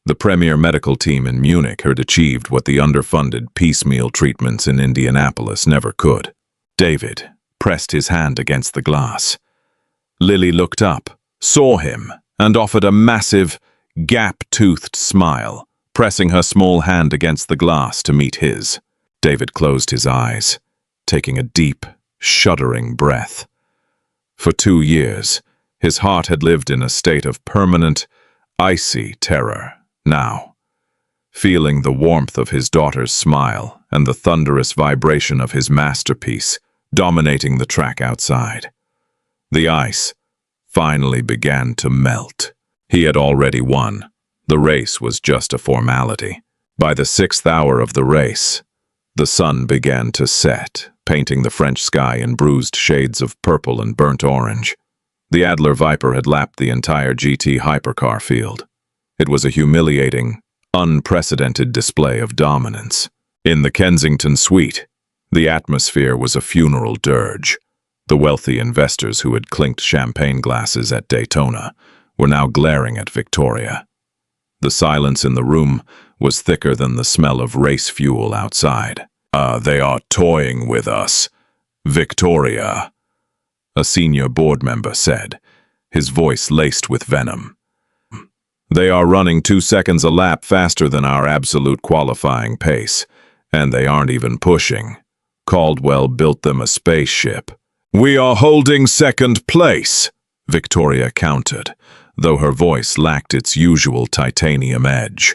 The premier medical team in Munich had achieved what the underfunded piecemeal treatments in Indianapolis never could. David pressed his hand against the glass. Lily looked up, saw him, and offered a massive, gap-toothed smile, pressing her small hand against the glass to meet his. David closed his eyes, taking a deep, shuddering breath. For 2 years, his heart had lived in a state of permanent, icy terror. Now, feeling the warmth of his daughter's smile and the thunderous vibration of his masterpiece dominating the track outside, the ice finally began to melt. He had already won. The race was just a formality. By the 6th hour of the race, the sun began to set, painting the French sky in bruised shades of purple and burnt orange. The Adler Viper had lapped the entire GT hypercar field. It was a humiliating, unprecedented display of dominance. In the Kensington suite, the atmosphere was a funeral dirge. The wealthy investors who had clinked champagne glasses at Daytona were now glaring at Victoria. The silence in the room was thicker than the smell of race fuel outside. They are toying with us. Victoria, a senior board member said, his voice laced with venom. They are running 2 seconds a lap faster than our absolute qualifying pace, and they aren't even pushing. Caldwell built them a spaceship. We are holding second place, Victoria countered, though her voice lacked its usual titanium edge.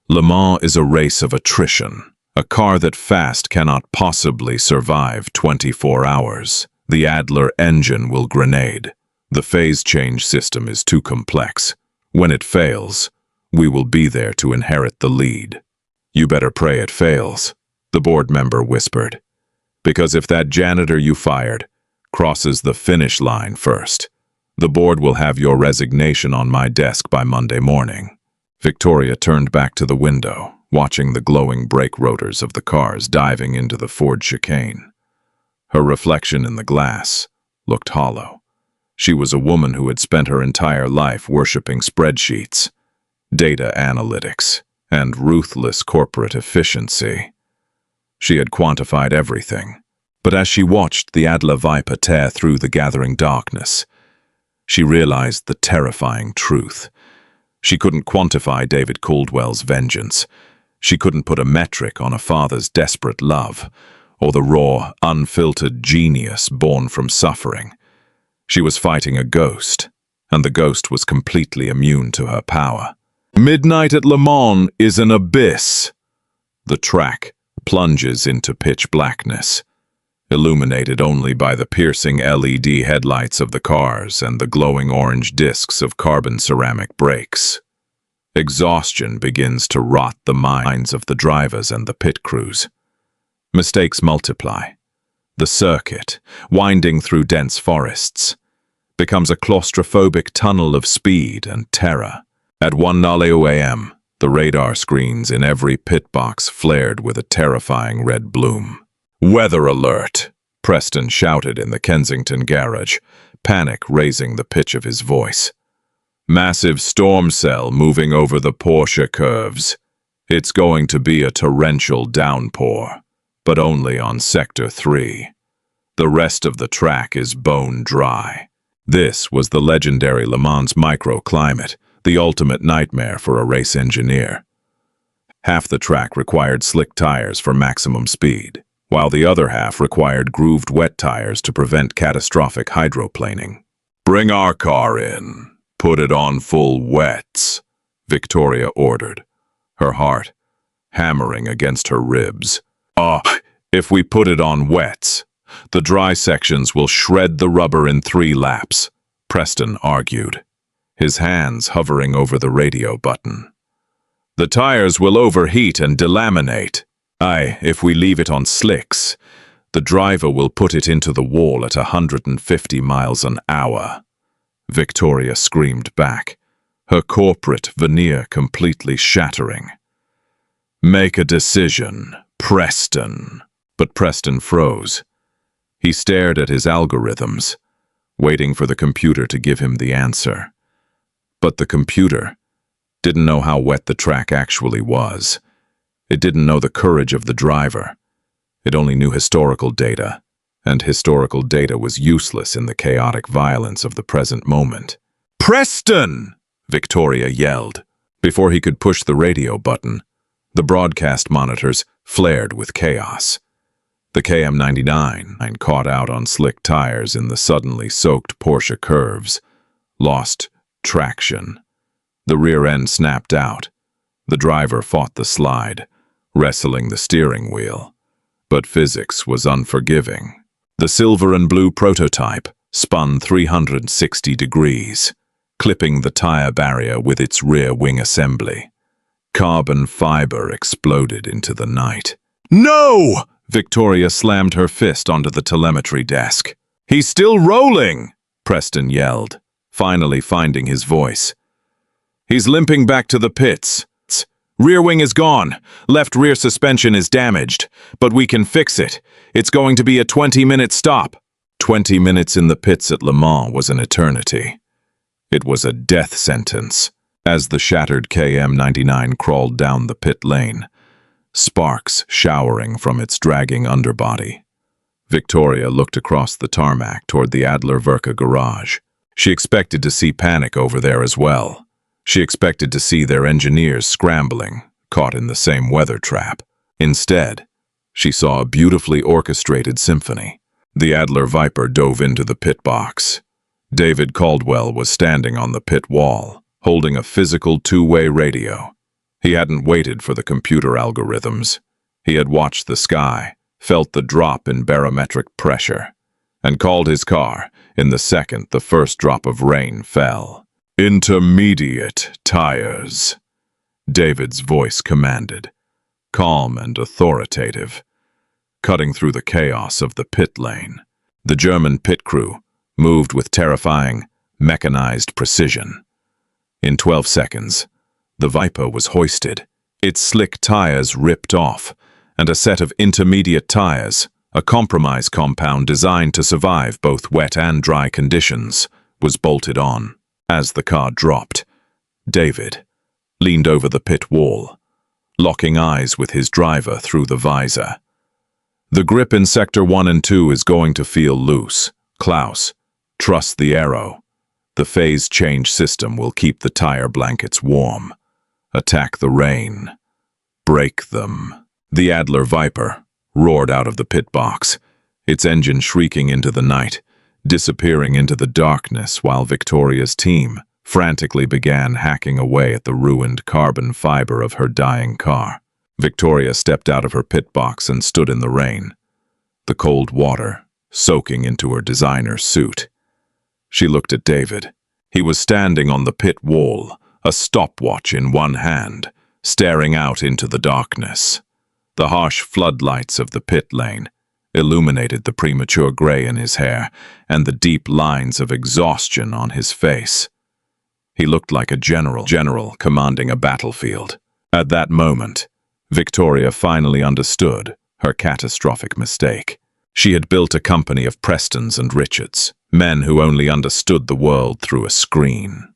Le Mans is a race of attrition. A car that fast cannot possibly survive 24 hours. The Adler engine will grenade. The phase change system is too complex. When it fails, we will be there to inherit the lead. You better pray it fails, the board member whispered. Because if that janitor you fired crosses the finish line first, the board will have your resignation on my desk by Monday morning. Victoria turned back to the window, watching the glowing brake rotors of the cars diving into the Ford chicane. Her reflection in the glass looked hollow. She was a woman who had spent her entire life worshipping spreadsheets, data analytics, and ruthless corporate efficiency. She had quantified everything, but as she watched the Adler Viper tear through the gathering darkness, she realized the terrifying truth. She couldn't quantify David Caldwell's vengeance. She couldn't put a metric on a father's desperate love, or the raw, unfiltered genius born from suffering. She was fighting a ghost, and the ghost was completely immune to her power. Midnight at Le Mans is an abyss. The track plunges into pitch blackness, illuminated only by the piercing LED headlights of the cars and the glowing orange discs of carbon ceramic brakes. Exhaustion begins to rot the minds of the drivers and the pit crews. Mistakes multiply. The circuit, winding through dense forests, becomes a claustrophobic tunnel of speed and terror. At 1:00 a.m., the radar screens in every pit box flared with a terrifying red bloom. Weather alert, Preston shouted in the Kensington garage, panic raising the pitch of his voice. Massive storm cell moving over the Porsche curves. It's going to be a torrential downpour, but only on Sector 3. The rest of the track is bone dry. This was the legendary Le Mans microclimate, the ultimate nightmare for a race engineer. Half the track required slick tires for maximum speed, while the other half required grooved wet tires to prevent catastrophic hydroplaning. Bring our car in. Put it on full wets, Victoria ordered, her heart hammering against her ribs. If we put it on wets, the dry sections will shred the rubber in 3 laps, Preston argued, his hands hovering over the radio button. The tires will overheat and delaminate. If we leave it on slicks, the driver will put it into the wall at 150 miles an hour. Victoria screamed back, her corporate veneer completely shattering. Make a decision, Preston. But Preston froze. He stared at his algorithms, waiting for the computer to give him the answer. But the computer didn't know how wet the track actually was. It didn't know the courage of the driver. It only knew historical data, and historical data was useless in the chaotic violence of the present moment. Preston! Victoria yelled. Before he could push the radio button, the broadcast monitors flared with chaos. The KM99 caught out on slick tires in the suddenly soaked Porsche curves, lost traction. The rear end snapped out. The driver fought the slide, wrestling the steering wheel. But physics was unforgiving. The silver and blue prototype spun 360 degrees, clipping the tire barrier with its rear wing assembly. Carbon fiber exploded into the night. No! Victoria slammed her fist onto the telemetry desk. He's still rolling! Preston yelled, finally finding his voice. He's limping back to the pits. Rear wing is gone. Left rear suspension is damaged. But we can fix it. It's going to be a 20-minute stop. 20 minutes in the pits at Le Mans was an eternity. It was a death sentence. As the shattered KM99 crawled down the pit lane, sparks showering from its dragging underbody, Victoria looked across the tarmac toward the Adler-Verka garage. She expected to see panic over there as well. She expected to see their engineers scrambling, caught in the same weather trap. Instead, she saw a beautifully orchestrated symphony. The Adler Viper dove into the pit box. David Caldwell was standing on the pit wall, holding a physical two-way radio. He hadn't waited for the computer algorithms. He had watched the sky, felt the drop in barometric pressure, and called his car in the second the first drop of rain fell. "Intermediate tires," David's voice commanded, calm and authoritative, cutting through the chaos of the pit lane. The German pit crew moved with terrifying, mechanized precision. In 12 seconds, the Viper was hoisted, its slick tires ripped off, and a set of intermediate tires, a compromise compound designed to survive both wet and dry conditions, was bolted on. As the car dropped, David leaned over the pit wall, locking eyes with his driver through the visor. "The grip in Sector 1 and 2 is going to feel loose. Klaus, trust the aero. The phase change system will keep the tire blankets warm. Attack the rain. Break them." The Adler Viper roared out of the pit box, its engine shrieking into the night, disappearing into the darkness while Victoria's team frantically began hacking away at the ruined carbon fiber of her dying car. Victoria stepped out of her pit box and stood in the rain, the cold water soaking into her designer suit. She looked at David. He was standing on the pit wall, a stopwatch in one hand, staring out into the darkness. The harsh floodlights of the pit lane illuminated the premature gray in his hair and the deep lines of exhaustion on his face. He looked like a general commanding a battlefield. At that moment, Victoria finally understood her catastrophic mistake. She had built a company of Prestons and Richards, men who only understood the world through a screen.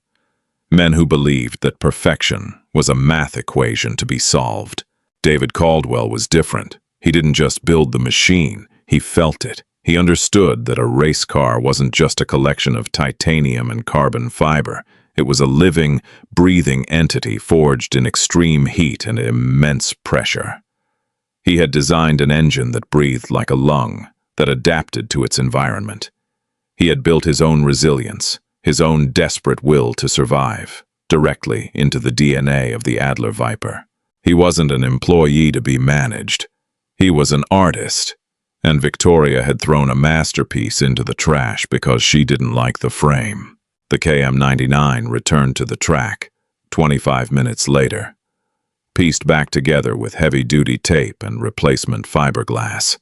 Men who believed that perfection was a math equation to be solved. David Caldwell was different. He didn't just build the machine, he felt it. He understood that a race car wasn't just a collection of titanium and carbon fiber. It was a living, breathing entity forged in extreme heat and immense pressure. He had designed an engine that breathed like a lung, that adapted to its environment. He had built his own resilience, his own desperate will to survive, directly into the DNA of the Adler Viper. He wasn't an employee to be managed. He was an artist, and Victoria had thrown a masterpiece into the trash because she didn't like the frame. The KM99 returned to the track 25 minutes later, pieced back together with heavy-duty tape and replacement fiberglass.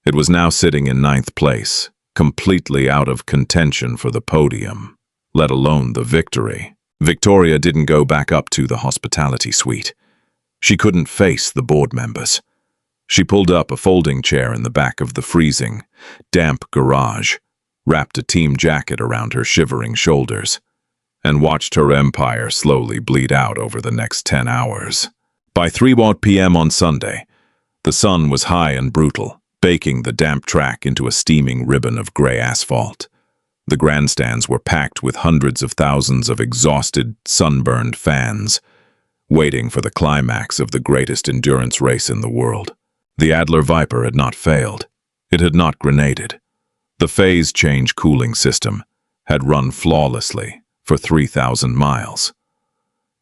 It was now sitting in 9th place, completely out of contention for the podium, let alone the victory. Victoria didn't go back up to the hospitality suite. She couldn't face the board members. She pulled up a folding chair in the back of the freezing, damp garage, wrapped a team jacket around her shivering shoulders, and watched her empire slowly bleed out over the next 10 hours. By 3 p.m. on Sunday, the sun was high and brutal, baking the damp track into a steaming ribbon of gray asphalt. The grandstands were packed with hundreds of thousands of exhausted, sunburned fans, waiting for the climax of the greatest endurance race in the world. The Adler Viper had not failed. It had not grenaded. The phase change cooling system had run flawlessly for 3,000 miles.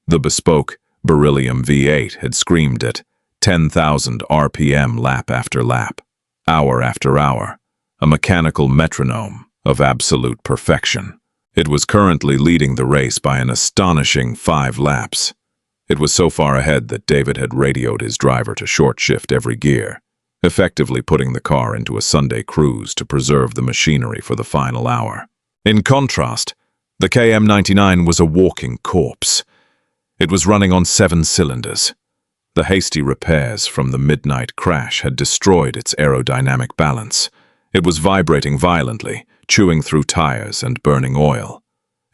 The bespoke beryllium V8 had screamed at 10,000 RPM lap after lap, hour after hour, a mechanical metronome of absolute perfection. It was currently leading the race by an astonishing 5 laps. It was so far ahead that David had radioed his driver to short shift every gear, effectively putting the car into a Sunday cruise to preserve the machinery for the final hour. In contrast, the KM99 was a walking corpse. It was running on 7 cylinders. The hasty repairs from the midnight crash had destroyed its aerodynamic balance. It was vibrating violently, chewing through tires and burning oil.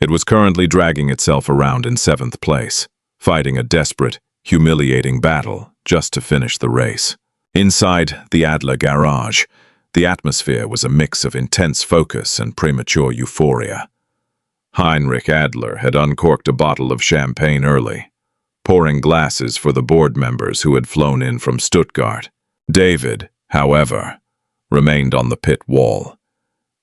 It was currently dragging itself around in 7th place, fighting a desperate, humiliating battle just to finish the race. Inside the Adler garage, the atmosphere was a mix of intense focus and premature euphoria. Heinrich Adler had uncorked a bottle of champagne early, pouring glasses for the board members who had flown in from Stuttgart. David, however, remained on the pit wall.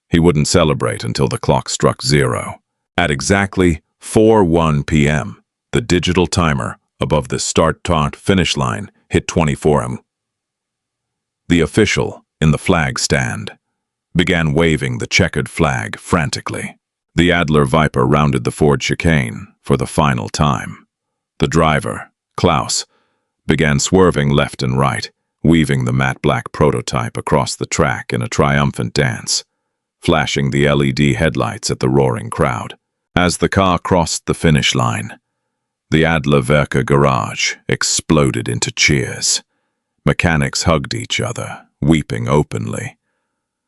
He wouldn't celebrate until the clock struck 0. At exactly 4:01 p.m., the digital timer above the start-finish line hit 24 The official, in the flag stand, began waving the checkered flag frantically. The Adler Viper rounded the Ford chicane for the final time. The driver, Klaus, began swerving left and right, weaving the matte black prototype across the track in a triumphant dance, flashing the LED headlights at the roaring crowd. As the car crossed the finish line, the Adler Werke garage exploded into cheers. Mechanics hugged each other, weeping openly.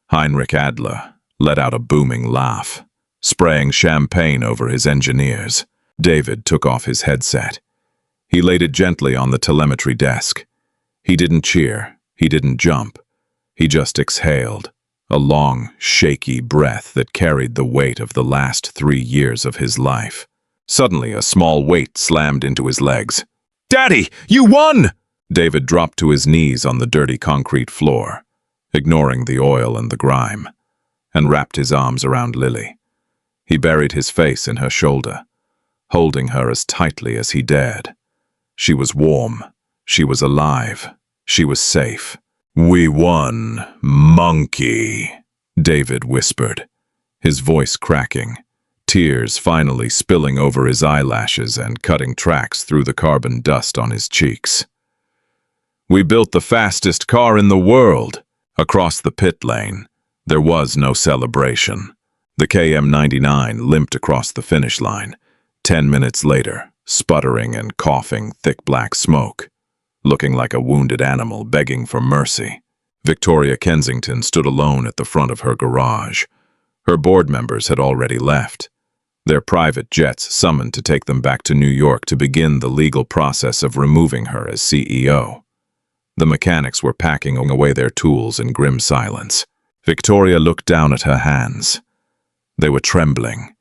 Heinrich Adler let out a booming laugh, spraying champagne over his engineers. David took off his headset. He laid it gently on the telemetry desk. He didn't cheer, he didn't jump. He just exhaled, a long, shaky breath that carried the weight of the last 3 years of his life. Suddenly, a small weight slammed into his legs. "Daddy, you won!" David dropped to his knees on the dirty concrete floor, ignoring the oil and the grime, and wrapped his arms around Lily. He buried his face in her shoulder, holding her as tightly as he dared. She was warm. She was alive. She was safe. "We won, monkey," David whispered, his voice cracking, tears finally spilling over his eyelashes and cutting tracks through the carbon dust on his cheeks. "We built the fastest car in the world." Across the pit lane, there was no celebration. The KM99 limped across the finish line, 10 minutes later, sputtering and coughing thick black smoke, looking like a wounded animal begging for mercy. Victoria Kensington stood alone at the front of her garage. Her board members had already left, their private jets summoned to take them back to New York to begin the legal process of removing her as CEO. The mechanics were packing away their tools in grim silence. Victoria looked down at her hands. They were trembling.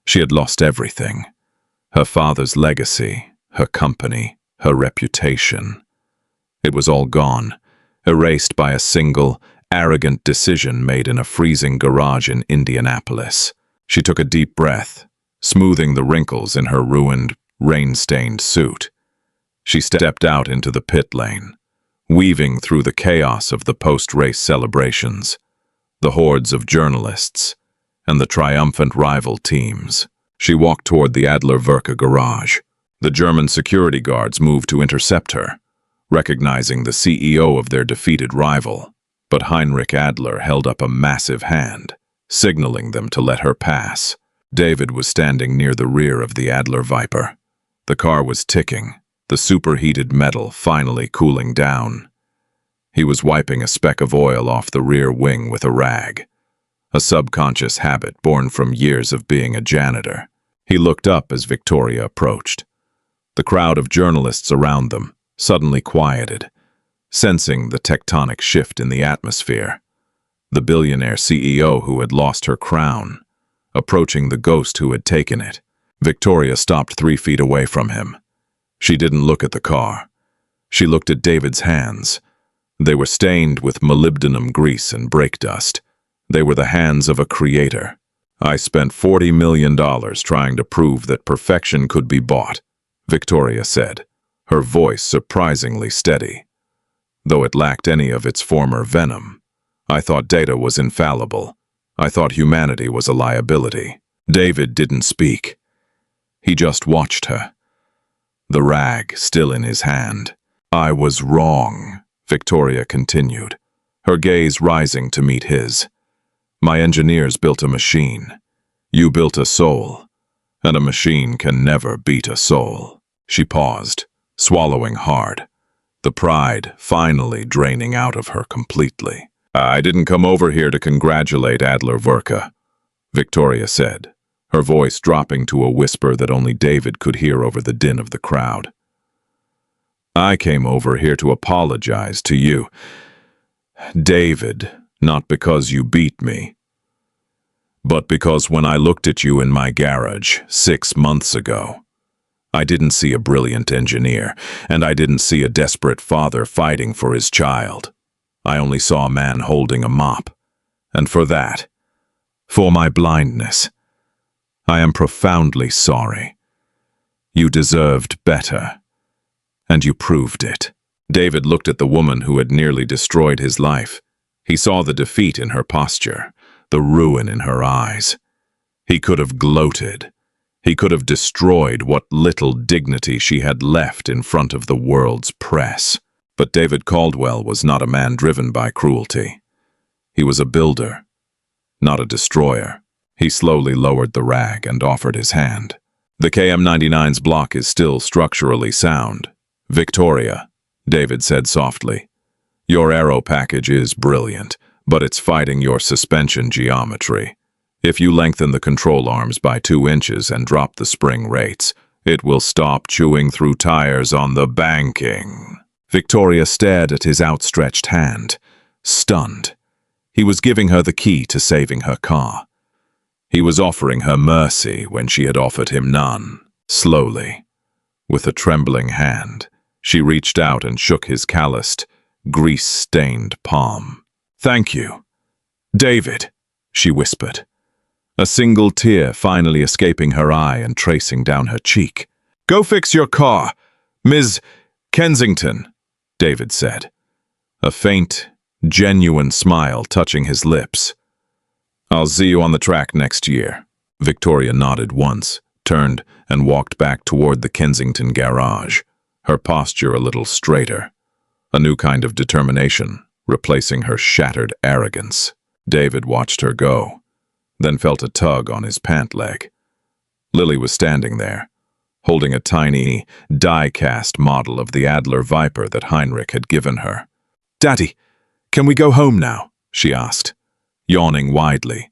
She had lost everything. Her father's legacy, her company, her reputation. It was all gone, erased by a single, arrogant decision made in a freezing garage in Indianapolis. She took a deep breath, smoothing the wrinkles in her ruined, rain-stained suit. She stepped out into the pit lane, weaving through the chaos of the post-race celebrations, the hordes of journalists, and the triumphant rival teams. She walked toward the Adler Werke garage. The German security guards moved to intercept her, recognizing the CEO of their defeated rival. But Heinrich Adler held up a massive hand, signaling them to let her pass. David was standing near the rear of the Adler Viper. The car was ticking, the superheated metal finally cooling down. He was wiping a speck of oil off the rear wing with a rag, a subconscious habit born from years of being a janitor. He looked up as Victoria approached. The crowd of journalists around them suddenly quieted, sensing the tectonic shift in the atmosphere. The billionaire CEO who had lost her crown, approaching the ghost who had taken it. Victoria stopped 3 feet away from him. She didn't look at the car. She looked at David's hands. They were stained with molybdenum grease and brake dust. They were the hands of a creator. "I spent $40 million trying to prove that perfection could be bought," Victoria said, her voice surprisingly steady. Though it lacked any of its former venom. "I thought data was infallible. I thought humanity was a liability." David didn't speak. He just watched her, the rag still in his hand. "I was wrong," Victoria continued, her gaze rising to meet his. "My engineers built a machine. You built a soul, and a machine can never beat a soul." She paused, swallowing hard, the pride finally draining out of her completely. "I didn't come over here to congratulate Adler Werke," Victoria said, her voice dropping to a whisper that only David could hear over the din of the crowd. I came over here to apologize to you, David, not because you beat me, but because when I looked at you in my garage 6 months ago, I didn't see a brilliant engineer, and I didn't see a desperate father fighting for his child. I only saw a man holding a mop, and for that, for my blindness, I am profoundly sorry. You deserved better, and you proved it. David looked at the woman who had nearly destroyed his life. He saw the defeat in her posture, the ruin in her eyes. He could have gloated. He could have destroyed what little dignity she had left in front of the world's press. But David Caldwell was not a man driven by cruelty. He was a builder, not a destroyer. He slowly lowered the rag and offered his hand. The KM-99's block is still structurally sound. Victoria, David said softly, your aero package is brilliant, but it's fighting your suspension geometry. If you lengthen the control arms by 2 inches and drop the spring rates, it will stop chewing through tires on the banking. Victoria stared at his outstretched hand, stunned. He was giving her the key to saving her car. He was offering her mercy when she had offered him none. Slowly, with a trembling hand, she reached out and shook his calloused, grease-stained palm. "Thank you, David," she whispered, a single tear finally escaping her eye and tracing down her cheek. "Go fix your car, Ms. Kensington," David said, a faint, genuine smile touching his lips. "I'll see you on the track next year." Victoria nodded once, turned, and walked back toward the Kensington garage, her posture a little straighter. A new kind of determination, replacing her shattered arrogance. David watched her go, then felt a tug on his pant leg. Lily was standing there, holding a tiny, die-cast model of the Adler Viper that Heinrich had given her. "Daddy, can we go home now?" she asked, yawning widely.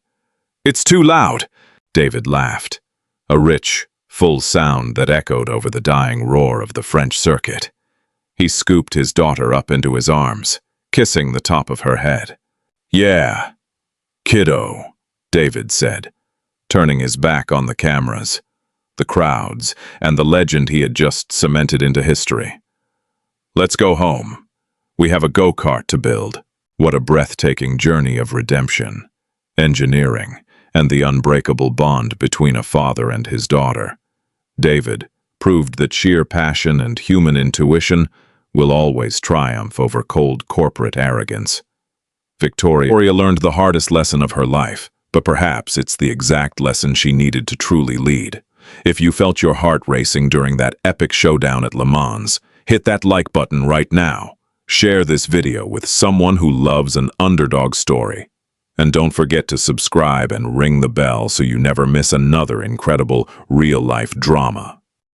"It's too loud," David laughed, a rich, full sound that echoed over the dying roar of the French circuit. He scooped his daughter up into his arms, kissing the top of her head. "Yeah, kiddo," David said, turning his back on the cameras, the crowds, and the legend he had just cemented into history. "Let's go home. We have a go-kart to build." What a breathtaking journey of redemption, engineering, and the unbreakable bond between a father and his daughter. David proved that sheer passion and human intuition will always triumph over cold corporate arrogance. Victoria learned the hardest lesson of her life, but perhaps it's the exact lesson she needed to truly lead. If you felt your heart racing during that epic showdown at Le Mans, hit that like button right now. Share this video with someone who loves an underdog story. And don't forget to subscribe and ring the bell so you never miss another incredible real-life drama.